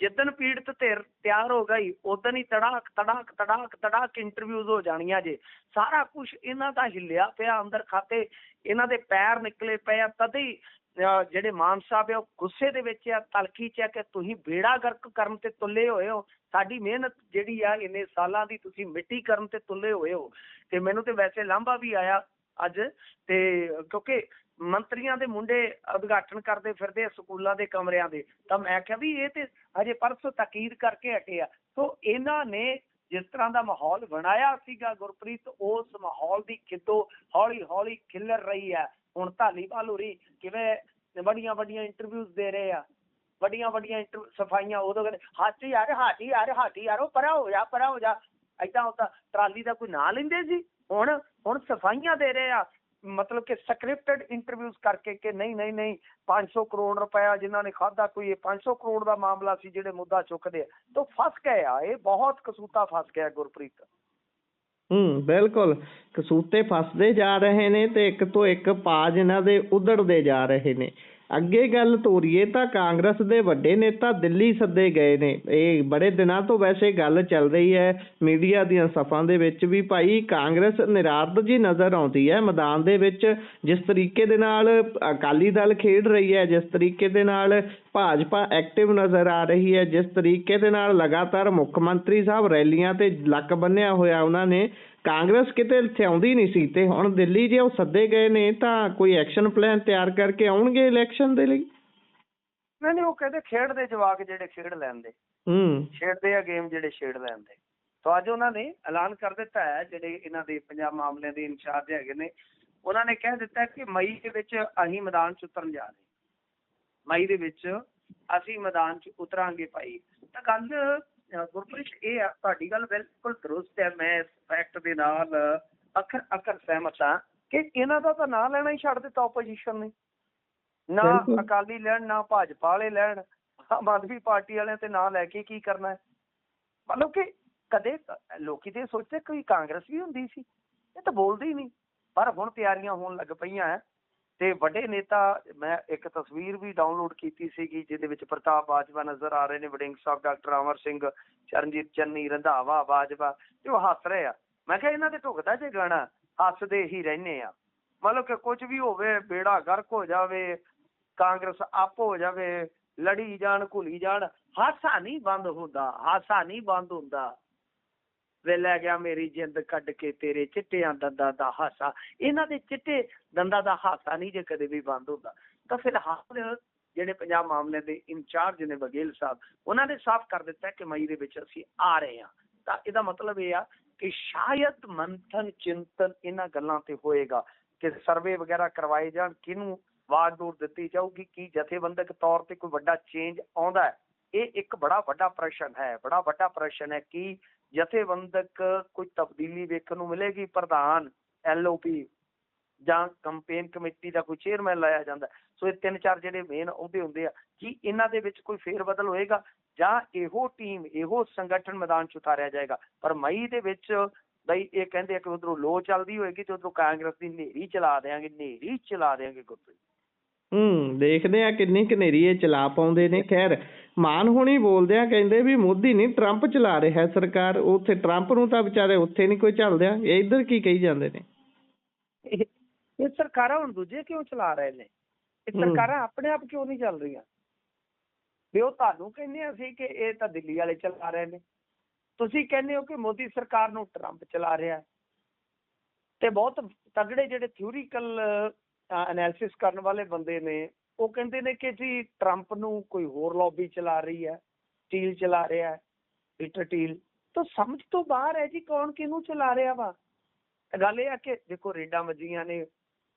ਜਿੱਦਣ ਪੀੜਤ ਧਿਰ ਤਿਆਰ ਹੋ ਗਈ ਉਦਣ ਹੀ ਤੜਾਕ ਇੰਟਰਵਿਊਜ਼ ਹੋ ਜਾਣੀਆਂ ਜੇ। ਸਾਰਾ ਕੁਝ ਇਹਨਾਂ ਦਾ ਹਿੱਲਿਆ ਪਿਆ ਅੰਦਰ, ਖਾਤੇ ਇਹਨਾਂ ਦੇ ਪੈਰ ਨਿਕਲੇ ਪਏ ਆ। ਤਦੇ ਹੀ ਜਿਹੜੇ ਮਾਨ ਸਾਹਿਬ ਆ ਉਹ ਗੁੱਸੇ ਦੇ ਵਿੱਚ ਆ, ਤਲਖੀ 'ਚ ਆ ਕਿ ਤੁਸੀਂ ਬੇੜਾ ਗਰਕ ਕਰਨ ਤੇ ਤੁੱਲੇ ਹੋਏ ਹੋ। ਸਾਡੀ ਮਿਹਨਤ ਜਿਹੜੀ ਆ ਇੰਨੇ ਸਾਲਾਂ ਦੀ ਤੁਸੀਂ ਮਿੱਟੀ ਕਰਨ ਤੇ ਤੁੱਲੇ ਹੋਏ ਹੋ। ਤੇ ਮੈਨੂੰ ਤੇ ਵੈਸੇ ਲਾਂਭਾ ਵੀ ਆਇਆ ਅੱਜ, ਤੇ ਕਿਉਂਕਿ ਮੰਤਰੀਆਂ ਦੇ ਮੁੰਡੇ ਉਦਘਾਟਨ ਕਰਦੇ ਫਿਰਦੇ ਸਕੂਲਾਂ ਦੇ ਕਮਰਿਆਂ ਦੇ, ਤਾਂ ਮੈਂ ਕਿਹਾ ਵੀ ਇਹ ਤੇ ਹਜੇ ਪਰਸੋਂ ਤਾਕੀਦ ਕਰਕੇ ਹਟੇ ਆ। ਸੋ ਇਹਨਾਂ ਨੇ ਜਿਸ ਤਰ੍ਹਾਂ ਦਾ ਮਾਹੌਲ ਬਣਾਇਆ ਸੀਗਾ ਗੁਰਪ੍ਰੀਤ, ਉਸ ਮਾਹੌਲ ਦੀ ਖਿੱਦੋ ਹੌਲੀ ਹੌਲੀ ਖਿਲਰ ਰਹੀ ਹੈ। ਹੁਣ ਧਾਲੀਵਾਲ ਹੋਰੀ ਕਿਵੇਂ ਵੱਡੀਆਂ ਇੰਟਰਵਿਊਜ਼ ਦੇ ਰਹੇ ਆ, ਵੱਡੀਆਂ ਸਫਾਈਆਂ। ਉਦੋਂ ਕਹਿੰਦੇ ਹਾਟੀ ਯਾਰ ਉਹ ਪਰਾਂ ਹੋ ਜਾ ਏਦਾਂ ਹੁੰਦਾ। ਟਰਾਲੀ ਦਾ ਕੋਈ ਨਾਂ ਲੈਂਦੇ ਸੀ। ਹੁਣ ਸਫਾਈਆਂ ਦੇ ਰਹੇ ਆ, ਮਤਲਬ ਕਿ ਸਕ੍ਰਿਪਟਡ ਇੰਟਰਵਿਊਜ਼ ਕਰਕੇ ਕਿ ਨਹੀਂ 500 ਕਰੋੜ ਰੁਪਇਆ ਜਿਨ੍ਹਾਂ ਨੇ ਖਾਧਾ, ਕੋਈ ਇਹ 500 ਕਰੋੜ ਦਾ ਮਾਮਲਾ ਸੀ ਜਿਹੜੇ ਮੁੱਦਾ ਚੁੱਕਦੇ ਆ, ਤਾਂ ਫਸ ਗਏ ਆ। ਇਹ ਬਹੁਤ ਕਸੂਤਾ ਫਸ ਗਿਆ ਗੁਰਪ੍ਰੀਤ। ਬਿਲਕੁਲ ਕਸੂਤੇ ਫਸਦੇ ਜਾ ਰਹੇ ਨੇ ਤੇ ਇੱਕ ਤੋਂ ਇੱਕ ਪਾਜ ਇਹਨਾਂ ਦੇ ਉਧੜਦੇ ਜਾ ਰਹੇ ਨੇ। ਅੱਗੇ ਗੱਲ ਤੋਰੀਏ ਤਾਂ ਕਾਂਗਰਸ ਦੇ ਵੱਡੇ ਨੇਤਾ ਦਿੱਲੀ ਸੱਦੇ ਗਏ ਨੇ। ਇਹ ਬੜੇ ਦਿਨਾਂ ਤੋਂ ਵੈਸੇ ਗੱਲ ਚੱਲ ਰਹੀ ਹੈ ਮੀਡੀਆ ਦੀਆਂ ਸਫਾਂ ਦੇ ਵਿੱਚ ਵੀ, ਭਾਈ ਕਾਂਗਰਸ ਨਿਰਾਰਦ ਜੀ ਨਜ਼ਰ ਆਉਂਦੀ ਹੈ ਮੈਦਾਨ ਦੇ ਵਿੱਚ। ਜਿਸ ਤਰੀਕੇ ਦੇ ਨਾਲ ਅਕਾਲੀ ਦਲ ਖੇਡ ਰਹੀ ਹੈ, ਜਿਸ ਤਰੀਕੇ ਦੇ ਨਾਲ ਭਾਜਪਾ ਐਕਟਿਵ ਨਜ਼ਰ ਆ ਰਹੀ ਹੈ, ਜਿਸ ਤਰੀਕੇ ਦੇ ਨਾਲ ਲਗਾਤਾਰ ਮੁੱਖ ਮੰਤਰੀ ਸਾਹਿਬ ਰੈਲੀਆਂ ਤੇ ਲੱਕ ਬੰਨਿਆ ਹੋਇਆ ਉਹਨਾਂ ਨੇ, ਕਾਂਗਰਸ ਕਿਤੇ ਇੱਥੇ ਆਉਂਦੀ ਨਹੀਂ ਸੀ। ਤੇ ਹੁਣ ਦਿੱਲੀ ਜੇ ਉਹ ਸੱਦੇ ਗਏ ਨੇ ਤਾਂ ਕੋਈ ਐਕਸ਼ਨ ਪਲਾਨ ਤਿਆਰ ਕਰਕੇ ਆਉਣਗੇ ਇਲੈਕਸ਼ਨ ਦੇ ਲਈ? ਨਹੀਂ, ਉਹ ਕਹਿੰਦੇ ਖੇਡਦੇ ਜਵਾਕ ਜਿਹੜੇ ਖੇਡ ਲੈਂਦੇ, ਖੇਡਦੇ ਆ ਗੇਮ ਜਿਹੜੇ ਖੇਡ ਲੈਂਦੇ। ਤਾਂ ਅੱਜ ਉਹਨਾਂ ਨੇ ਐਲਾਨ ਕਰ ਦਿੱਤਾ ਹੈ, ਜਿਹੜੇ ਇਹਨਾਂ ਦੇ ਪੰਜਾਬ ਮਾਮਲਿਆਂ ਦੇ ਇੰਚਾਰਜ ਹੈਗੇ ਨੇ, ਉਹਨਾਂ ਨੇ ਕਹਿ ਦਿੱਤਾ ਕਿ ਮਈ ਦੇ ਵਿੱਚ ਅਸੀਂ ਮੈਦਾਨ 'ਚ ਉਤਰਨ ਜਾ ਰਹੇ, ਮਈ ਦੇ ਵਿੱਚ ਅਸੀਂ ਮੈਦਾਨ 'ਚ ਉਤਰਾਂਗੇ ਭਾਈ। ਤਾਂ ਗੱਲ ਗੁਰਪ੍ਰੀਤ ਇਹ ਆ, ਤੁਹਾਡੀ ਗੱਲ ਬਿਲਕੁਲ ਦਰੁਸਤ ਹੈ। ਮੈਂ ਇਸ ਫੈਕਟ ਦੇ ਨਾਲ ਅੱਖਰ ਸਹਿਮਤ ਹਾਂ ਕਿ ਇਹਨਾਂ ਦਾ ਤਾਂ ਨਾਂ ਲੈਣਾ ਹੀ ਛੱਡ ਦਿੱਤਾ ਓਪੋਜੀਸ਼ਨ ਨੇ। ਨਾ ਅਕਾਲੀ ਲੈਣ, ਨਾ ਭਾਜਪਾ ਵਾਲੇ ਲੈਣ, ਆਮ ਆਦਮੀ ਪਾਰਟੀ ਵਾਲਿਆਂ ਤੇ ਨਾਂ ਲੈ ਕੇ ਕੀ ਕਰਨਾ ਹੈ। ਮਤਲਬ ਕਿ ਕਦੇ ਲੋਕੀ ਤੇ ਸੋਚਦੇ ਕੋਈ ਕਾਂਗਰਸ ਵੀ ਹੁੰਦੀ ਸੀ, ਇਹ ਤਾਂ ਬੋਲਦੇ ਹੀ ਨਹੀਂ। ਪਰ ਹੁਣ ਤਿਆਰੀਆਂ ਹੋਣ ਲੱਗ ਪਈਆਂ ਹੈ ਤੇ ਵੱਡੇ ਨੇਤਾ, ਮੈਂ ਇੱਕ ਤਸਵੀਰ ਵੀ ਡਾਊਨਲੋਡ ਕੀਤੀ ਸੀਗੀ ਜਿਹਦੇ ਵਿੱਚ ਪ੍ਰਤਾਪ ਬਾਜਵਾ ਨਜ਼ਰ ਆ ਰਹੇ ਨੇ, ਵੜਿੰਗ ਸਾਹਿਬ, ਡਾਕਟਰ ਅਮਰ ਸਿੰਘ, ਚਰਨਜੀਤ ਚੰਨੀ, ਰੰਧਾਵਾ, ਬਾਜਵਾ, ਤੇ ਉਹ ਹੱਸ ਰਹੇ ਆ। ਮੈਂ ਕਿਹਾ ਇਹਨਾਂ ਦੇ ਢੁਕਦਾ ਜੇ ਗਾਣਾ, ਹੱਸਦੇ ਹੀ ਰਹਿੰਦੇ ਆ। ਮਤਲਬ ਕਿ ਕੁਝ ਵੀ ਹੋਵੇ, ਬੇੜਾ ਗਰਕ ਹੋ ਜਾਵੇ, ਕਾਂਗਰਸ ਅੱਪ ਹੋ ਜਾਵੇ, ਲੜੀ ਜਾਣ ਘੁਲੀ ਜਾਣ, ਹਾਸਾ ਨਹੀਂ ਬੰਦ ਹੁੰਦਾ। ਵੇ ਲੈ ਗਿਆ ਮੇਰੀ ਜਿੰਦ ਕੱਢ ਕੇ ਤੇਰੇ ਚਿੱਟਿਆਂ ਦੰਦਾਂ ਦਾ ਹਾਸਾ। ਇਹਨਾਂ ਦੇ ਚਿੱਟੇ ਦੰਦਾਂ ਦਾ ਹਾਸਾ ਨਹੀਂ ਜੇ ਕਦੇ ਵੀ ਬੰਦ ਹੁੰਦਾ। ਤਾਂ ਫਿਲਹਾਲ ਜਿਹੜੇ ਪੰਜਾਬ ਮਾਮਲੇ ਦੇ ਇੰਚਾਰਜ ਨੇ ਬਘੇਲ ਸਾਹਿਬ, ਉਹਨਾਂ ਨੇ ਸਾਫ਼ ਕਰ ਦਿੱਤਾ ਕਿ ਮਈ ਦੇ ਵਿੱਚ ਅਸੀਂ ਆ ਰਹੇ ਹਾਂ। ਤਾਂ ਇਹਦਾ ਮਤਲਬ ਇਹ ਆ ਕਿ ਸ਼ਾਇਦ ਮੰਥਨ ਚਿੰਤਨ ਇਹਨਾਂ ਗੱਲਾਂ ਤੇ ਹੋਏਗਾ ਕਿ ਸਰਵੇ ਵਗੈਰਾ ਕਰਵਾਏ ਜਾਣ, ਕਿਹਨੂੰ ਵਾਗਡੋਰ ਦਿੱਤੀ ਜਾਊਗੀ, ਕੀ ਜਥੇਬੰਦਕ ਤੌਰ ਤੇ ਕੋਈ ਵੱਡਾ ਚੇਂਜ ਆਉਂਦਾ ਹੈ। ਇਹ ਇੱਕ ਬੜਾ ਵੱਡਾ ਪ੍ਰਸ਼ਨ ਹੈ ਕਿ ਜਥੇਬੰਦਕ ਕੋਈ ਤਬਦੀਲੀ ਵੇਖਣ ਨੂੰ ਮਿਲੇਗੀ। ਪ੍ਰਧਾਨ LOP ਜਾਂ ਕੰਪੇਨ ਕਮੇਟੀ ਦਾ ਕੋਈ ਚੇਅਰਮੈਨ ਲਾਇਆ ਜਾਂਦਾ। ਸੋ ਇਹ 3-4 ਜਿਹੜੇ ਮੇਨ ਅਹੁਦੇ ਹੁੰਦੇ ਆ, ਕੀ ਇਹਨਾਂ ਦੇ ਵਿੱਚ ਕੋਈ ਫੇਰ ਬਦਲ ਹੋਏਗਾ ਜਾਂ ਇਹੋ ਟੀਮ, ਇਹੋ ਸੰਗਠਨ ਮੈਦਾਨ 'ਚ ਉਤਾਰਿਆ ਜਾਏਗਾ। ਪਰ ਮਈ ਦੇ ਵਿੱਚ ਬਈ ਇਹ ਕਹਿੰਦੇ ਆ ਕਿ ਉਧਰੋਂ ਲੋ ਚੱਲਦੀ ਹੋਏਗੀ ਤੇ ਉਧਰੋਂ ਕਾਂਗਰਸ ਦੀ ਨੇਰੀ ਚਲਾ ਦਿਆਂਗੇ ਗੁਰਪ੍ਰੀਤ। ਦੇਖਦੇ ਆ ਕਿੰਨੀ ਕਨੇਰੀ ਇਹ ਚਲਾ ਪਾਉਂਦੇ ਨੇ। ਖੈਰ ਮਾਨ ਹੁਣੀ ਬੋਲਦੇ ਆ, ਕਹਿੰਦੇ ਵੀ ਮੋਦੀ ਨਹੀਂ ਟਰੰਪ ਚਲਾ ਰਿਹਾ ਸਰਕਾਰ। ਉੱਥੇ ਟਰੰਪ ਨੂੰ ਤਾਂ ਵਿਚਾਰੇ ਉੱਥੇ ਨਹੀਂ ਕੋਈ ਚੱਲਦਿਆ, ਇਹ ਇੱਧਰ ਕੀ ਕਹੀ ਜਾਂਦੇ ਨੇ? ਇਹ ਸਰਕਾਰਾਂ ਹੁਣ ਦੂਜੇ ਕਿਉਂ ਚਲਾ ਰਹੇ ਨੇ? ਇਹ ਸਰਕਾਰਾਂ ਆਪਣੇ ਆਪ ਕਿਉਂ ਨਹੀਂ ਚੱਲ ਰਹੀਆਂ? ਵੀ ਉਹ ਤੁਹਾਨੂੰ ਕਹਿੰਦੇ ਅਸੀਂ ਕਿ ਇਹ ਤਾਂ ਦਿੱਲੀ ਵਾਲੇ ਚਲਾ ਰਹੇ ਨੇ। ਤੁਸੀਂ ਕਹਿੰਦੇ ਹੋ ਕਿ ਮੋਦੀ ਸਰਕਾਰ ਨੂੰ ਟਰੰਪ ਚਲਾ ਰਿਹਾ, ਤੇ ਬਹੁਤ ਤਗੜੇ ਜਿਹੜੇ ਥਿਊਰੀਕਲ ਐਨਾਲਿਸਿਸ ਕਰਨ ਵਾਲੇ ਬੰਦੇ ਨੇ ਉਹ ਕਹਿੰਦੇ ਨੇ ਕਿ ਜੀ ਟਰੰਪ ਨੂੰ ਕੋਈ ਹੋਰ ਲੌਬੀ ਚਲਾ ਰਹੀ ਹੈ, ਸਟੀਲ ਚਲਾ ਰਿਹਾ ਹੈ, ਪੀਟਰ ਟੀਲ। ਤਾਂ ਸਮਝ ਤੋਂ ਬਾਹਰ ਹੈ ਜੀ ਕੌਣ ਕਿਹਨੂੰ ਚਲਾ ਰਿਹਾ ਵਾ। ਗੱਲ ਇਹ ਆ ਕਿ ਦੇਖੋ ਰੇਡਾਂ ਵੱਜੀਆਂ ਨੇ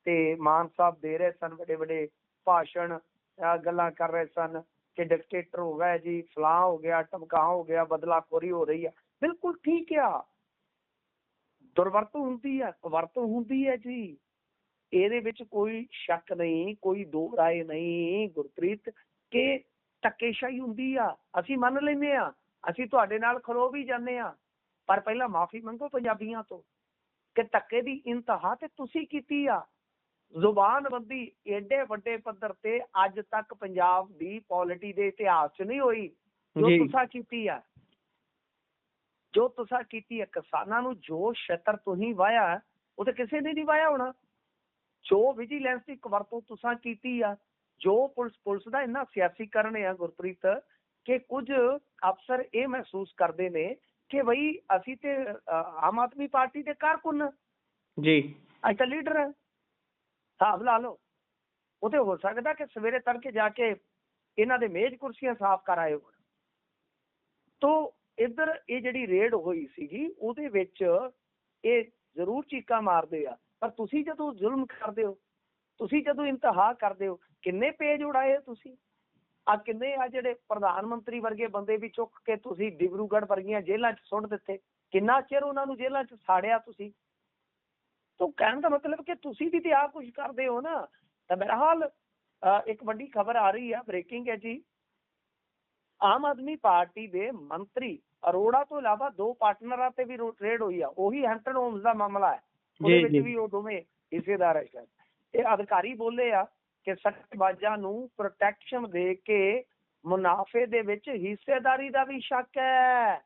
ਤੇ ਮਾਨ ਸਾਹਿਬ ਦੇ ਰਹੇ ਸਨ ਵੱਡੇ ਵੱਡੇ ਭਾਸ਼ਣ, ਗੱਲਾਂ ਕਰ ਰਹੇ ਸਨ ਕਿ ਡਿਕਟੇਟਰ ਹੋ ਗਿਆ ਜੀ, ਫਲਾਹ ਹੋ ਗਿਆ, ਧਮਕਾ ਹੋ ਗਿਆ, ਬਦਲਾਖੋਰੀ ਹੋ ਰਹੀ ਆ। ਬਿਲਕੁਲ ਠੀਕ ਆ, ਦੁਰਵਰਤੋਂ ਹੁੰਦੀ ਆ, ਵਰਤੋਂ ਹੁੰਦੀ ਹੈ ਜੀ, ਇਹਦੇ ਵਿੱਚ ਕੋਈ ਸ਼ੱਕ ਨਹੀਂ, ਕੋਈ ਦੋ ਰਾਏ ਨਹੀਂ ਗੁਰਪ੍ਰੀਤ, ਕਿ ਧੱਕੇਸ਼ਾਹੀ ਹੁੰਦੀ ਆ। ਅਸੀਂ ਮੰਨ ਲੈਂਦੇ ਆ, ਅਸੀਂ ਤੁਹਾਡੇ ਨਾਲ ਖਲੋ ਵੀ ਜਾਂਦੇ ਆ, ਪਰ ਪਹਿਲਾਂ ਮਾਫੀ ਮੰਗੋ ਪੰਜਾਬੀਆਂ ਤੋਂ ਕਿ ਧੱਕੇ ਦੀ ਇੰਤਹਾ ਤੇ ਤੁਸੀਂ ਕੀਤੀ ਆ। ਜ਼ੁਬਾਨਬੰਦੀ ਏਡੇ ਵੱਡੇ ਪੱਧਰ ਤੇ ਅੱਜ ਤੱਕ ਪੰਜਾਬ ਦੀ ਪੋਲਿਟੀ ਦੇ ਇਤਿਹਾਸ 'ਚ ਨਹੀਂ ਹੋਈ ਜੋ ਤੁਸੀਂ ਕੀਤੀ ਆ, ਜੋ ਤੁਸੀਂ ਕੀਤੀ ਹੈ। ਕਿਸਾਨਾਂ ਨੂੰ ਜੋ ਛਿੱਤਰ ਤੁਸੀਂ ਵਾਹਿਆ ਉਹ ਤੇ ਕਿਸੇ ਨੇ ਨਹੀਂ ਵਾਹਿਆ ਹੋਣਾ। ਜੋ ਵਿਜੀਲੈਂਸ ਦੀ ਵਰਤੋਂ ਤੁਸੀਂ ਕੀਤੀ ਆ, ਜੋ ਪੁਲਿਸ ਦਾ ਇੰਨਾ ਸਿਆਸੀਕਰਨ ਆ ਗੁਰਪ੍ਰੀਤ, ਕਿ ਕੁਝ ਅਫਸਰ ਇਹ ਮਹਿਸੂਸ ਕਰਦੇ ਨੇ ਕਿ ਬਈ ਅਸੀਂ ਤੇ ਆਮ ਆਦਮੀ ਪਾਰਟੀ ਦੇ ਕਾਰਕੁਨ ਜੀ, ਅਸੀਂ ਤਾਂ ਲੀਡਰ ਹੈ। ਹਿਸਾਬ ਲਾ ਲਓ, ਉਹ ਤੇ ਹੋ ਸਕਦਾ ਕਿ ਸਵੇਰੇ ਤੜਕੇ ਜਾ ਕੇ ਇਹਨਾਂ ਦੇ ਮੇਜ਼ ਕੁਰਸੀਆਂ ਸਾਫ਼ ਕਰ ਆਏ ਹੋਣ। ਤੋ ਇੱਧਰ ਇਹ ਜਿਹੜੀ ਰੇਡ ਹੋਈ ਸੀਗੀ ਉਹਦੇ ਵਿੱਚ ਇਹ ਜ਼ਰੂਰ ਚੀਕਾਂ ਮਾਰਦੇ ਆ, ਪਰ ਤੁਸੀਂ ਜਦੋਂ ਜ਼ੁਲਮ ਕਰਦੇ ਹੋ, ਤੁਸੀਂ ਜਦੋਂ ਇੰਤਹਾ ਕਰਦੇ ਹੋ, ਕਿੰਨੇ ਪੇਜ ਉਡਾਏ ਤੁਸੀਂ। ਕਿੰਨੇ ਆ ਜਿਹੜੇ ਪ੍ਰਧਾਨ ਮੰਤਰੀ ਵਰਗੇ ਬੰਦੇ ਵੀ ਚੁੱਕ ਕੇ ਤੁਸੀਂ ਡਿਬਰੂਗੜ੍ਹ ਵਰਗੀਆਂ ਜੇਲ੍ਹਾਂ 'ਚ ਸੁੱਟ ਦਿੱਤੇ, ਕਿੰਨਾ ਚਿਰ ਉਹਨਾਂ ਨੂੰ ਜੇਲ੍ਹਾਂ 'ਚ ਸਾੜਿਆ ਤੁਸੀਂ। ਤਾਂ ਕਹਿਣ ਦਾ ਮਤਲਬ ਕਿ ਤੁਸੀਂ ਵੀ ਤੇ ਆਹ ਕੁਝ ਕਰਦੇ ਹੋ ਨਾ। ਤਾਂ ਬਹਰਹਾਲ ਇੱਕ ਵੱਡੀ ਖਬਰ ਆ ਰਹੀ ਆ, ਬ੍ਰੇਕਿੰਗ ਹੈ ਜੀ। ਆਮ ਆਦਮੀ ਪਾਰਟੀ ਦੇ ਮੰਤਰੀ ਅਰੋੜਾ ਤੋਂ ਇਲਾਵਾ 2 ਪਾਰਟਨਰਾਂ ਤੇ ਵੀ ਰੇਡ ਹੋਈ ਆ। ਉਹੀ ਹੈਂਟਨ ਹੋਮਸ ਦਾ ਮਾਮਲਾ ਹੈ, ਉਹਦੇ ਵਿੱਚ ਵੀ ਉਹ ਦੋਵੇਂ ਹਿੱਸੇਦਾਰ ਹੈ। ਇਹ ਅਧਿਕਾਰੀ ਬੋਲੇ ਆ ਕਿ ਸੱਟਬਾਜ਼ਾਂ ਨੂੰ ਪ੍ਰੋਟੈਕਸ਼ਨ ਦੇ ਕੇ ਮੁਨਾਫੇ ਦੇ ਵਿੱਚ ਹਿੱਸੇਦਾਰੀ ਦਾ ਵੀ ਸ਼ੱਕ ਹੈ।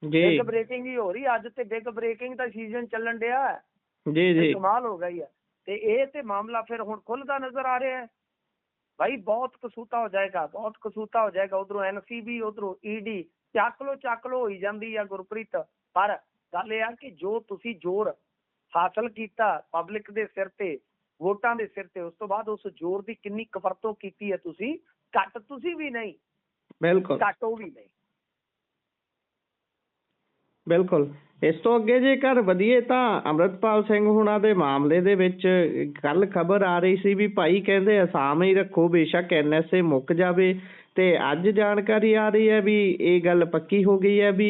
ਬਿਗ ਬ੍ਰੇਕਿੰਗ ਹੀ ਹੋ ਰਹੀ ਅੱਜ, ਤੇ ਬਿਗ ਬ੍ਰੇਕਿੰਗ ਦਾ ਸੀਜ਼ਨ ਚੱਲਣ ਡਿਆ ਜੀ, ਕਮਾਲ ਹੋ ਗਈ ਹੈ। ਤੇ ਇਹ ਤੇ ਮਾਮਲਾ ਫਿਰ ਹੁਣ ਖੁੱਲਦਾ ਨਜ਼ਰ ਆ ਰਿਹਾ ਹੈ। ਭਾਈ ਬਹੁਤ ਕਸੂਤਾ ਹੋ ਜਾਏਗਾ, ਬਹੁਤ ਕਸੂਤਾ ਹੋ ਜਾਏਗਾ। ਉਧਰੋਂ NCB, ਉਧਰੋਂ ED, ਚੱਕ ਲੋ ਹੋਈ ਜਾਂਦੀ ਆ ਗੁਰਪ੍ਰੀਤ। ਪਰ ਗੱਲ ਇਹ ਆ ਕਿ ਜੋ ਤੁਸੀਂ ਜ਼ੋਰ ਹਾਸਲ ਕੀਤਾ ਪਬਲਿਕ ਦੇ ਸਿਰ ਤੇ, ਵੋਟਾਂ ਦੇ ਸਿਰ ਤੇ, ਉਸ ਤੋਂ ਬਾਅਦ ਉਸ ਜ਼ੋਰ ਦੀ ਕਿੰਨੀ ਕਵਰਤੋਂ ਕੀਤੀ ਹੈ ਤੁਸੀਂ। ਘੱਟ ਤੁਸੀਂ ਵੀ ਨਹੀਂ, ਬਿਲਕੁਲ ਘੱਟ ਉਹ ਵੀ ਨਹੀਂ। ਬਿਲਕੁਲ। ਇਸ ਤੋਂ ਅੱਗੇ ਜੇਕਰ ਵਧੀਏ ਤਾਂ ਅੰਮ੍ਰਿਤਪਾਲ ਸਿੰਘ ਹੁਣਾਂ ਦੇ ਮਾਮਲੇ ਦੇ ਵਿੱਚ ਕੱਲ ਖਬਰ ਆ ਰਹੀ ਸੀ ਵੀ ਭਾਈ ਕਹਿੰਦੇ ਅਸਾਮ ਹੀ ਰੱਖੋ, ਬੇਸ਼ੱਕ NSA ਮੁੱਕ ਜਾਵੇ। ਤੇ ਅੱਜ ਜਾਣਕਾਰੀ ਆ ਰਹੀ ਹੈ ਵੀ ਇਹ ਗੱਲ ਪੱਕੀ ਹੋ ਗਈ ਹੈ ਵੀ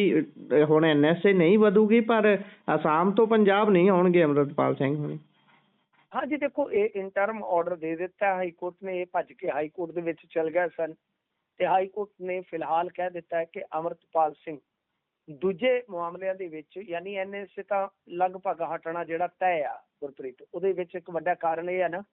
ਹੁਣ NSA ਨਹੀਂ ਵਧੂਗੀ, ਪਰ ਅਸਾਮ ਤੋਂ ਪੰਜਾਬ ਨਹੀਂ ਆਉਣਗੇ ਅੰਮ੍ਰਿਤਪਾਲ ਸਿੰਘ ਹੁਣੀ। ਹਾਂਜੀ ਦੇਖੋ, ਇਹ ਇੰਟਰਮ ਆਰਡਰ ਦੇ ਦਿੱਤਾ ਹਾਈ ਕੋਰਟ ਨੇ। ਇਹ ਭੱਜ ਕੇ ਹਾਈ ਕੋਰਟ ਦੇ ਵਿੱਚ ਚਲ ਗਏ ਸਨ ਤੇ ਹਾਈ ਕੋਰਟ ਨੇ ਫਿਲਹਾਲ ਕਹਿ ਦਿੱਤਾ ਹੈ ਕਿ ਅੰਮ੍ਰਿਤਪਾਲ ਸਿੰਘ ਦੂਜੇ ਮਾਮਲਿਆਂ ਦੇ ਵਿੱਚ, ਯਾਨੀ NSA ਤਾਂ ਲਗਭਗ ਹਟਣਾ ਜਿਹੜਾ ਤੈਅ ਆ ਗੁਰਪ੍ਰੀਤ। ਉਹਦੇ ਵਿੱਚ ਇੱਕ ਵੱਡਾ ਕਾਰਨ ਇਹ ਹੈ ਨਾ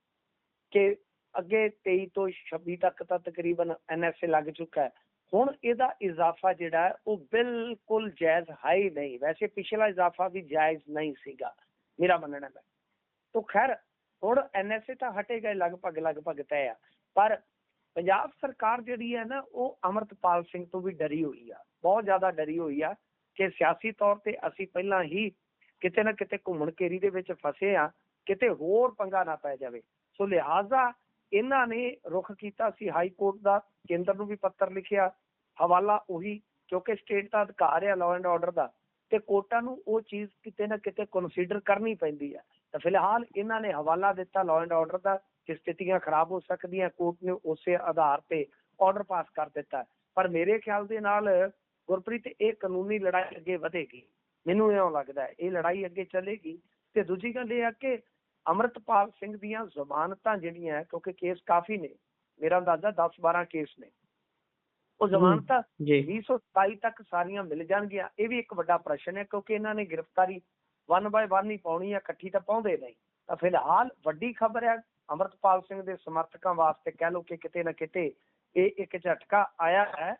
ਕਿ ਅੱਗੇ 23 ਤੋਂ 26 ਤੱਕ ਤਾਂ ਤਕਰੀਬਨ NSA ਲੱਗ ਚੁੱਕਾ ਹੈ। ਹੁਣ ਇਹਦਾ ਇਜ਼ਾਫਾ ਜਿਹੜਾ ਉਹ ਬਿਲਕੁਲ ਜਾਇਜ਼ ਹੈ ਹੀ ਨਹੀਂ। ਵੈਸੇ ਪਿਛਲਾ ਇਜ਼ਾਫਾ ਵੀ ਜਾਇਜ਼ ਨਹੀਂ ਸੀਗਾ, ਮੇਰਾ ਮੰਨਣਾ ਹੈ। ਤਾਂ ਖੈਰ ਹੁਣ NSA ਤਾਂ ਹਟੇਗਾ ਲਗਭਗ ਤੈਅ ਆ। ਪਰ ਪੰਜਾਬ ਸਰਕਾਰ ਜਿਹੜੀ ਹੈ ਨਾ ਉਹ ਅੰਮ੍ਰਿਤਪਾਲ ਸਿੰਘ ਤੋਂ ਵੀ ਡਰੀ ਹੋਈ ਆ, ਬਹੁਤ ਜ਼ਿਆਦਾ ਡਰੀ ਹੋਈ ਆ ਕਿ ਸਿਆਸੀ ਤੌਰ ਤੇ ਅਸੀਂ ਪਹਿਲਾਂ ਹੀ ਕਿਤੇ ਨਾ ਕਿਤੇ ਘੁੰਮਣ ਘੇਰੀ ਦੇ ਵਿੱਚ ਫਸੇ ਆ, ਕਿਤੇ ਹੋਰ ਪੰਗਾ ਨਾ ਪੈ ਜਾਵੇ। ਸੋ ਲਿਹਾਜ਼ਾ ਇਹਨਾਂ ਨੇ ਰੁਖ ਕੀਤਾ ਸੀ ਹਾਈ ਕੋਰਟ ਦਾ, ਕੇਂਦਰ ਨੂੰ ਵੀ ਪੱਤਰ ਲਿਖਿਆ, ਹਵਾਲਾ ਉਹੀ, ਕਿਉਂਕਿ ਸਟੇਟ ਦਾ ਅਧਿਕਾਰ ਹੈ ਲਾਅ ਐਂਡ ਆਰਡਰ ਦਾ, ਤੇ ਕੋਰਟਾਂ ਨੂੰ ਉਹ ਚੀਜ਼ ਕਿਤੇ ਨਾ ਕਿਤੇ ਕੰਸੀਡਰ ਕਰਨੀ ਪੈਂਦੀ ਹੈ। ਤਾਂ ਫਿਲਹਾਲ ਇਹਨਾਂ ਨੇ ਹਵਾਲਾ ਦਿੱਤਾ ਲਾਅ ਐਂਡ ਆਰਡਰ ਦਾ ਕਿ ਸਥਿਤੀਆਂ ਖਰਾਬ ਹੋ ਸਕਦੀਆਂ। ਕੋਰਟ ਨੇ ਉਸੇ ਆਧਾਰ ਤੇ ਆਰਡਰ ਪਾਸ ਕਰ ਦਿੱਤਾ। ਪਰ ਮੇਰੇ ਖਿਆਲ ਦੇ ਨਾਲ ਗੁਰਪ੍ਰੀਤ ਇਹ ਕਾਨੂੰਨੀ ਲੜਾਈ ਅੱਗੇ ਵਧੇਗੀ, ਮੈਨੂੰ ਇਉਂ ਲੱਗਦਾ ਹੈ ਇਹ ਲੜਾਈ ਅੱਗੇ ਚੱਲੇਗੀ। ਤੇ ਦੂਜੀ ਗੱਲ ਇਹ ਆ ਕਿ ਅੰਮ੍ਰਿਤਪਾਲ ਸਿੰਘ ਦੀਆਂ ਜ਼ਮਾਨਤਾਂ ਜਿਹੜੀਆਂ, ਕਿਉਂਕਿ ਕੇਸ ਕਾਫੀ ਨੇ, ਮੇਰਾ ਅੰਦਾਜ਼ਾ 10-12 ਕੇਸ ਨੇ, ਉਹ ਜ਼ਮਾਨਤਾਂ 2027 ਤੱਕ ਸਾਰੀਆਂ ਮਿਲ ਜਾਣਗੀਆਂ। ਇਹ ਵੀ ਇੱਕ ਵੱਡਾ ਪ੍ਰਸ਼ਨ ਹੈ, ਕਿਉਂਕਿ ਇਹਨਾਂ ਨੇ ਗ੍ਰਿਫਤਾਰੀ 1 by 1 ਹੀ ਪਾਉਣੀ ਹੈ, ਇਕੱਠੀ ਤਾਂ ਪਾਉਂਦੇ ਨਹੀਂ। ਤਾਂ ਫਿਲਹਾਲ ਵੱਡੀ ਖਬਰ ਹੈ ਅੰਮ੍ਰਿਤਪਾਲ ਸਿੰਘ ਦੇ ਸਮਰਥਕਾਂ ਵਾਸਤੇ, ਕਹਿ ਲਓ ਕਿ ਕਿਤੇ ਨਾ ਕਿਤੇ ਇਹ ਇੱਕ ਝਟਕਾ ਆਇਆ ਹੈ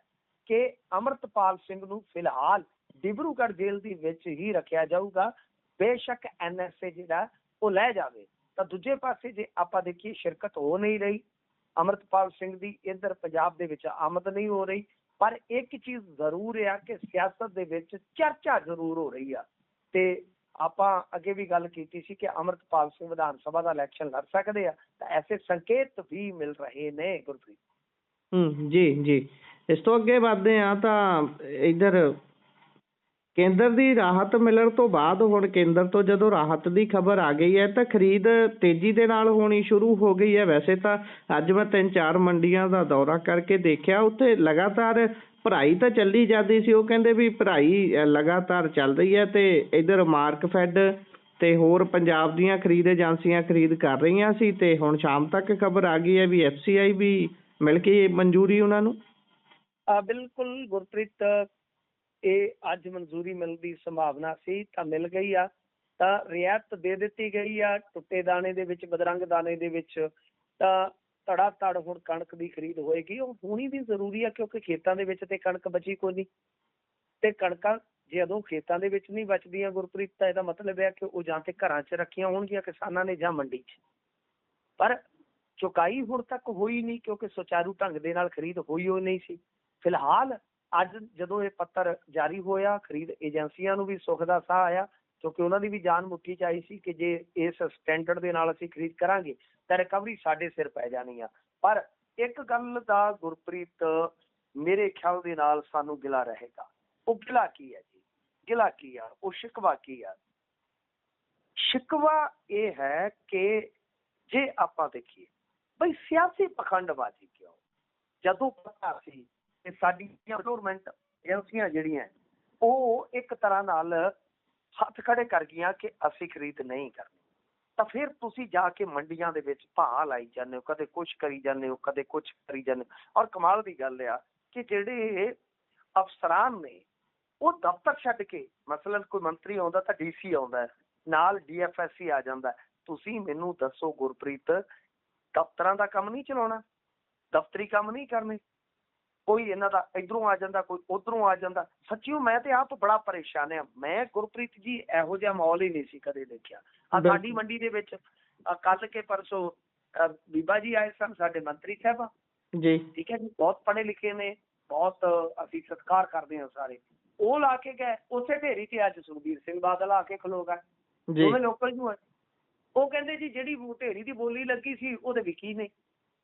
ਕਿ ਅੰਮ੍ਰਿਤਪਾਲ ਸਿੰਘ ਨੂੰ ਫਿਲਹਾਲ ਡਿਬਰੂਗੜ੍ਹ ਜੇਲ੍ਹ ਦੇ ਵਿੱਚ ਹੀ ਰੱਖਿਆ ਜਾਊਗਾ, ਬੇਸ਼ੱਕ NSA ਜਿਹੜਾ ਉਹ ਲੈ ਜਾਵੇ। ਤਾਂ ਦੂਜੇ ਪਾਸੇ ਜੇ ਆਪਾਂ ਦੇਖੀਏ, ਸ਼ਿਰਕਤ ਹੋ ਨਹੀਂ ਰਹੀ ਅੰਮ੍ਰਿਤਪਾਲ ਸਿੰਘ ਦੀ, ਇੱਧਰ ਪੰਜਾਬ ਦੇ ਵਿੱਚ ਆਮਦ ਨਹੀਂ ਹੋ ਰਹੀ। ਪਰ ਇੱਕ ਚੀਜ਼ ਜ਼ਰੂਰ ਆ ਕਿ ਸਿਆਸਤ ਦੇ ਵਿੱਚ ਚਰਚਾ ਜ਼ਰੂਰ ਹੋ ਰਹੀ ਆ। ਤੇ ਆਪਾਂ ਅੱਗੇ ਵੀ ਗੱਲ ਕੀਤੀ ਸੀ ਕਿ ਅੰਮ੍ਰਿਤਪਾਲ ਸਿੰਘ ਵਿਧਾਨ ਸਭਾ ਦਾ ਇਲੈਕਸ਼ਨ ਲੜ ਸਕਦੇ ਆ, ਤਾਂ ਐਸੇ ਸੰਕੇਤ ਵੀ ਮਿਲ ਰਹੇ ਨੇ ਗੁਰਪ੍ਰੀਤ। ਜੀ ਜੀ, ਇਸ ਤੋਂ ਅੱਗੇ ਵੱਧਦੇ ਹਾਂ ਤਾਂ ਇੱਧਰ ਕੇਂਦਰ ਦੀ ਰਾਹਤ ਮਿਲਣ ਤੋਂ ਬਾਅਦ ਹੁਣ ਕੇਂਦਰ ਤੋਂ ਜਦੋਂ ਰਾਹਤ ਦੀ ਖਬਰ ਆ ਗਈ ਹੈ ਤਾਂ ਖਰੀਦ ਤੇਜ਼ੀ ਦੇ ਨਾਲ ਹੋਣੀ ਸ਼ੁਰੂ ਹੋ ਗਈ ਹੈ। ਵੈਸੇ ਤਾਂ ਅੱਜ ਮੈਂ 3-4 ਮੰਡੀਆਂ ਦਾ ਦੌਰਾ ਕਰਕੇ ਦੇਖਿਆ, ਉੱਥੇ ਲਗਾਤਾਰ ਭਰਾਈ ਤਾਂ ਚੱਲੀ ਜਾਂਦੀ ਸੀ। ਉਹ ਕਹਿੰਦੇ ਵੀ ਭਰਾਈ ਲਗਾਤਾਰ ਚੱਲ ਰਹੀ ਹੈ ਤੇ ਇੱਧਰ ਮਾਰਕਫੈਡ ਤੇ ਹੋਰ ਪੰਜਾਬ ਦੀਆਂ ਖਰੀਦ ਏਜੰਸੀਆਂ ਖਰੀਦ ਕਰ ਰਹੀਆਂ ਸੀ ਤੇ ਹੁਣ ਸ਼ਾਮ ਤੱਕ ਖਬਰ ਆ ਗਈ ਹੈ ਵੀ FCI ਵੀ ਮਿਲ ਕੇ ਮਨਜ਼ੂਰੀ ਉਹਨਾਂ ਨੂੰ। ਬਿਲਕੁਲ ਗੁਰਪ੍ਰੀਤ, ਇਹ ਅੱਜ ਮਨਜ਼ੂਰੀ ਮਿਲਣ ਦੀ ਸੰਭਾਵਨਾ ਸੀ ਤਾਂ ਮਿਲ ਗਈ ਆ। ਤਾਂ ਰਿਆਇਤ ਦੇ ਦਿੱਤੀ ਗਈ ਆ ਟੁੱਟੇ ਦਾਣੇ ਦੇ ਵਿੱਚ, ਬਦਰੰਗ ਦਾਣੇ ਦੇ ਵਿੱਚ। ਤਾਂ ਧੜਾ ਧੜ ਹੁਣ ਕਣਕ ਦੀ ਖਰੀਦ ਹੋਏਗੀ। ਉਹ ਹੋਣੀ ਵੀ ਜ਼ਰੂਰੀ ਆ ਕਿਉਂਕਿ ਖੇਤਾਂ ਦੇ ਵਿੱਚ ਤੇ ਕਣਕ ਬਚੀ ਕੋਈ ਨਹੀਂ, ਤੇ ਕਣਕਾਂ ਜਦੋਂ ਖੇਤਾਂ ਦੇ ਵਿੱਚ ਨਹੀਂ ਬਚਦੀਆਂ ਗੁਰਪ੍ਰੀਤ ਤਾਂ ਇਹਦਾ ਮਤਲਬ ਹੈ ਕਿ ਉਹ ਜਾਂ ਤੇ ਘਰਾਂ 'ਚ ਰੱਖੀਆਂ ਹੋਣਗੀਆਂ ਕਿਸਾਨਾਂ ਨੇ ਜਾਂ ਮੰਡੀ 'ਚ। ਪਰ ਚੁਕਾਈ ਹੁਣ ਤੱਕ ਹੋਈ ਨਹੀਂ ਕਿਉਂਕਿ ਸੁਚਾਰੂ ਢੰਗ ਦੇ ਨਾਲ ਖਰੀਦ ਹੋਈ ਨਹੀਂ ਸੀ। ਫਿਲਹਾਲ ਅੱਜ ਜਦੋਂ ਇਹ ਪੱਤਰ ਜਾਰੀ ਹੋਇਆ, ਖਰੀਦ ਏਜੰਸੀਆਂ ਨੂੰ ਵੀ ਸੁੱਖ ਦਾ ਸਾਹ ਆਇਆ ਕਿਉਂਕਿ ਉਹਨਾਂ ਦੀ ਵੀ ਜਾਨ ਮੁੱਠੀ 'ਚ ਆਈ ਸੀ ਕਿ ਜੇ ਇਸ ਸਟੈਂਡਰਡ ਦੇ ਨਾਲ ਅਸੀਂ ਖਰੀਦ ਕਰਾਂਗੇ ਤਾਂ ਰਿਕਵਰੀ ਸਾਡੇ ਸਿਰ ਪੈ ਜਾਣੀ ਆ। ਪਰ ਇੱਕ ਗੱਲ ਦਾ ਗੁਰਪ੍ਰੀਤ ਮੇਰੇ ਖਿਆਲ ਦੇ ਨਾਲ ਸਾਨੂੰ ਗਿਲਾ ਰਹੇਗਾ। ਉਹ ਗਿਲਾ ਕੀ ਹੈ ਜੀ? ਗਿਲਾ ਕੀ ਆ? ਉਹ ਸ਼ਿਕਵਾ ਕੀ ਆ? ਸ਼ਿਕਵਾ ਇਹ ਹੈ ਕਿ ਜੇ ਆਪਾਂ ਦੇਖੀਏ ਬਈ ਸਿਆਸੀ ਪਖੰਡਬਾਜ਼ੀ ਕਿਉਂ? ਜਦੋਂ ਪਤਾ ਸੀ ਕਿ ਸਾਡੀਆਂ ਗਵਰਨਮੈਂਟ ਏਜੰਸੀਆਂ ਜਿਹੜੀਆਂ ਉਹ ਇੱਕ ਤਰ੍ਹਾਂ ਨਾਲ ਹੱਥ ਖੜੇ ਕਰ ਗਈਆਂ ਕਿ ਅਸੀਂ ਖਰੀਦ ਨਹੀਂ ਕਰਨੀ, ਤਾਂ ਫਿਰ ਤੁਸੀਂ ਜਾ ਕੇ ਮੰਡੀਆਂ ਦੇ ਵਿੱਚ ਭਾਅ ਲਾਈ ਜਾਂਦੇ ਹੋ, ਕਦੇ ਕੁਛ ਕਰੀ ਜਾਂਦੇ ਹੋ, ਕਦੇ ਕੁਛ ਕਰੀ ਜਾਂਦੇ ਹੋ। ਔਰ ਕਮਾਲ ਦੀ ਗੱਲ ਆ ਕਿ ਜਿਹੜੇ ਅਫਸਰਾਨ ਨੇ ਉਹ ਦਫ਼ਤਰ ਛੱਡ ਕੇ, ਮਸਲਨ ਕੋਈ ਮੰਤਰੀ ਆਉਂਦਾ ਤਾਂ DC ਆਉਂਦਾ, ਨਾਲ DFSC ਆ ਜਾਂਦਾ। ਤੁਸੀਂ ਮੈਨੂੰ ਦੱਸੋ ਗੁਰਪ੍ਰੀਤ, ਦਫ਼ਤਰਾਂ ਦਾ ਕੰਮ ਨਹੀਂ ਚਲਾਉਣਾ, ਦਫ਼ਤਰੀ ਕੰਮ ਨਹੀਂ ਕਰਨੇ? ਕੋਈ ਇਹਨਾਂ ਦਾ ਇੱਧਰੋਂ ਆ ਜਾਂਦਾ, ਕੋਈ ਉੱਧਰੋਂ ਆ ਜਾਂਦਾ। ਸੱਚੀਓ ਮੈਂ ਤੇ ਆਪ ਬੜਾ ਪਰੇਸ਼ਾਨ ਆ। ਮੈਂ ਗੁਰਪ੍ਰੀਤ ਜੀ ਇਹੋ ਜਿਹਾ ਮਾਹੌਲ ਹੀ ਨਹੀਂ ਸੀ ਕਦੇ ਦੇਖਿਆ। ਸਾਡੀ ਮੰਡੀ ਦੇ ਵਿੱਚ ਕੱਲ ਕੇ ਪਰਸੋਂ ਬੀਬਾ ਜੀ ਆਏ ਸਨ, ਸਾਡੇ ਮੰਤਰੀ ਸਾਹਿਬ ਜੀ, ਠੀਕ ਹੈ ਜੀ, ਬਹੁਤ ਪੜ੍ਹੇ ਲਿਖੇ ਨੇ, ਬਹੁਤ ਅਸੀਂ ਸਤਿਕਾਰ ਕਰਦੇ ਹਾਂ ਸਾਰੇ। ਉਹ ਲਾ ਕੇ ਗਏ ਉਸੇ ਢੇਰੀ ਤੇ ਅੱਜ ਸੁਖਬੀਰ ਸਿੰਘ ਬਾਦਲ ਆ ਕੇ ਖਲੋ ਗਏ, ਦੋਵੇਂ ਲੋਕਲ ਨੂੰ ਹੈ। ਉਹ ਕਹਿੰਦੇ ਜੀ ਜਿਹੜੀ ਢੇਰੀ ਦੀ ਬੋਲੀ ਲੱਗੀ ਸੀ ਉਹਦੇ ਵਿਕੀ ਨੇ।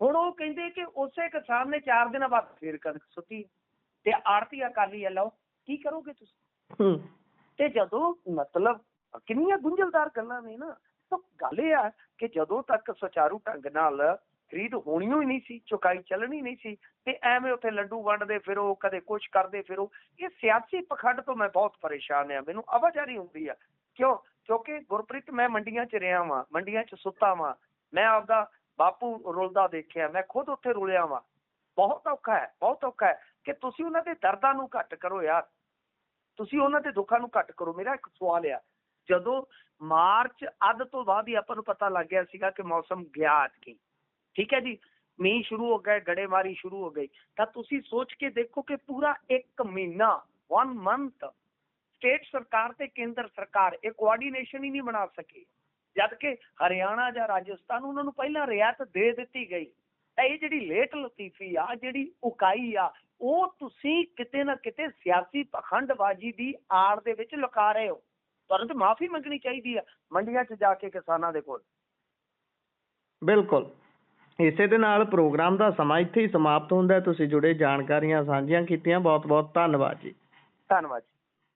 ਹੁਣ ਉਹ ਕਹਿੰਦੇ ਕਿ ਉਸੇ ਕਿਸਾਨ ਨੇ 4 ਦਿਨਾਂ ਬਾਅਦ ਫੇਰ ਕਣਕ ਸੁੱਟੀ ਤੇ ਆੜਤੀ ਅਕਾਲੀ ਆ। ਲਓ ਕੀ ਕਰੋਗੇ ਤੁਸੀਂ? ਤੇ ਜਦੋਂ ਮਤਲਬ ਕਿੰਨੀਆਂ ਗੁੰਝਲਦਾਰ ਗੱਲਾਂ ਨੇ ਨਾ। ਤਾਂ ਗੱਲ ਇਹ ਆ ਕਿ ਜਦੋਂ ਤੱਕ ਸੁਚਾਰੂ ਢੰਗ ਨਾਲ ਖਰੀਦ ਹੋਣੀ ਹੀ ਨਹੀਂ ਸੀ, ਚੁਕਾਈ ਚੱਲਣੀ ਨਹੀਂ ਸੀ, ਤੇ ਐਵੇਂ ਉੱਥੇ ਲੱਡੂ ਵੰਡਦੇ ਫਿਰੋ, ਕਦੇ ਕੁਛ ਕਰਦੇ ਫਿਰੋ। ਇਹ ਸਿਆਸੀ ਪਖੰਡ ਤੋਂ ਮੈਂ ਬਹੁਤ ਪਰੇਸ਼ਾਨ ਆ। ਮੈਨੂੰ ਆਵਾਜ਼ਾਰੀ ਹੁੰਦੀ ਆ। ਕਿਉਂ? ਕਿਉਂਕਿ ਗੁਰਪ੍ਰੀਤ ਮੈਂ ਮੰਡੀਆਂ 'ਚ ਰਿਹਾ ਵਾਂ, ਮੰਡੀਆਂ 'ਚ ਸੁੱਤਾ ਵਾਂ, ਮੈਂ ਆਪਦਾ ਬਾਪੂ ਰੁਲਦਾ ਦੇਖਿਆ, ਮੈਂ ਖੁਦ ਉੱਥੇ ਰੁਲਿਆ ਵਾਂ। ਬਹੁਤ ਔਖਾ ਹੈ, ਬਹੁਤ ਔਖਾ ਹੈ ਕਿ ਤੁਸੀਂ ਉਹਨਾਂ ਦੇ ਦਰਦਾਂ ਨੂੰ ਘੱਟ ਕਰੋ ਯਾਰ, ਤੁਸੀਂ ਉਹਨਾਂ ਦੇ ਦੁੱਖਾਂ ਨੂੰ ਘੱਟ ਕਰੋ। ਮੇਰਾ ਇੱਕ ਸਵਾਲ ਆ, ਜਦੋਂ ਮਾਰਚ ਅੱਧ ਤੋਂ ਬਾਅਦ ਹੀ ਆਪਾਂ ਨੂੰ ਪਤਾ ਲੱਗ ਗਿਆ ਸੀਗਾ ਕਿ ਮੌਸਮ ਗਿਆ ਕੀ, ਠੀਕ ਹੈ ਜੀ, ਮੀਂਹ ਸ਼ੁਰੂ ਹੋ ਗਏ, ਗੜੇਮਾਰੀ ਸ਼ੁਰੂ ਹੋ ਗਈ, ਤਾਂ ਤੁਸੀਂ ਸੋਚ ਕੇ ਦੇਖੋ ਕਿ ਪੂਰਾ 1 ਮਹੀਨਾ 1 month ਸਟੇਟ ਸਰਕਾਰ ਤੇ ਕੇਂਦਰ ਸਰਕਾਰ ਇਹ ਕੋਆਰਡੀਨੇਸ਼ਨ ਹੀ ਨਹੀਂ ਬਣਾ ਸਕੇ, ਜਦ ਕਿ ਹਰਿਆਣਾ ਜਾਂ ਰਾਜਸਥਾਨ ਉਹਨਾਂ ਨੂੰ ਪਹਿਲਾਂ ਰਿਆਇਤ ਦੇ ਦਿੱਤੀ ਗਈ। ਇਹ ਜਿਹੜੀ ਲੇਟ ਲਤੀਫੀ ਆ, ਜਿਹੜੀ ਉਕਾਈ ਆ, ਉਹ ਤੁਸੀਂ ਕਿਤੇ ਨਾ ਕਿਤੇ ਸਿਆਸੀ ਪਖੰਡਬਾਜ਼ੀ ਦੀ ਆੜ ਦੇ ਵਿੱਚ ਲੁਕਾ ਰਹੇ ਹੋ। ਤੁਹਾਨੂੰ ਤਾਂ ਮਾਫੀ ਮੰਗਣੀ ਚਾਹੀਦੀ ਆ ਮੰਡੀਆਂ 'ਚ ਜਾ ਕੇ ਕਿਸਾਨਾਂ ਦੇ ਕੋਲ। ਬਿਲਕੁਲ, ਇਸੇ ਦੇ ਨਾਲ ਪ੍ਰੋਗਰਾਮ ਦਾ ਸਮਾਂ ਇੱਥੇ ਹੀ ਸਮਾਪਤ ਹੁੰਦਾ। ਤੁਸੀਂ ਜੁੜੇ ਜਾਣਕਾਰੀਆਂ ਸਾਂਝੀਆਂ ਕੀਤੀਆਂ, ਬਹੁਤ ਬਹੁਤ ਧੰਨਵਾਦ ਜੀ। ਧੰਨਵਾਦ।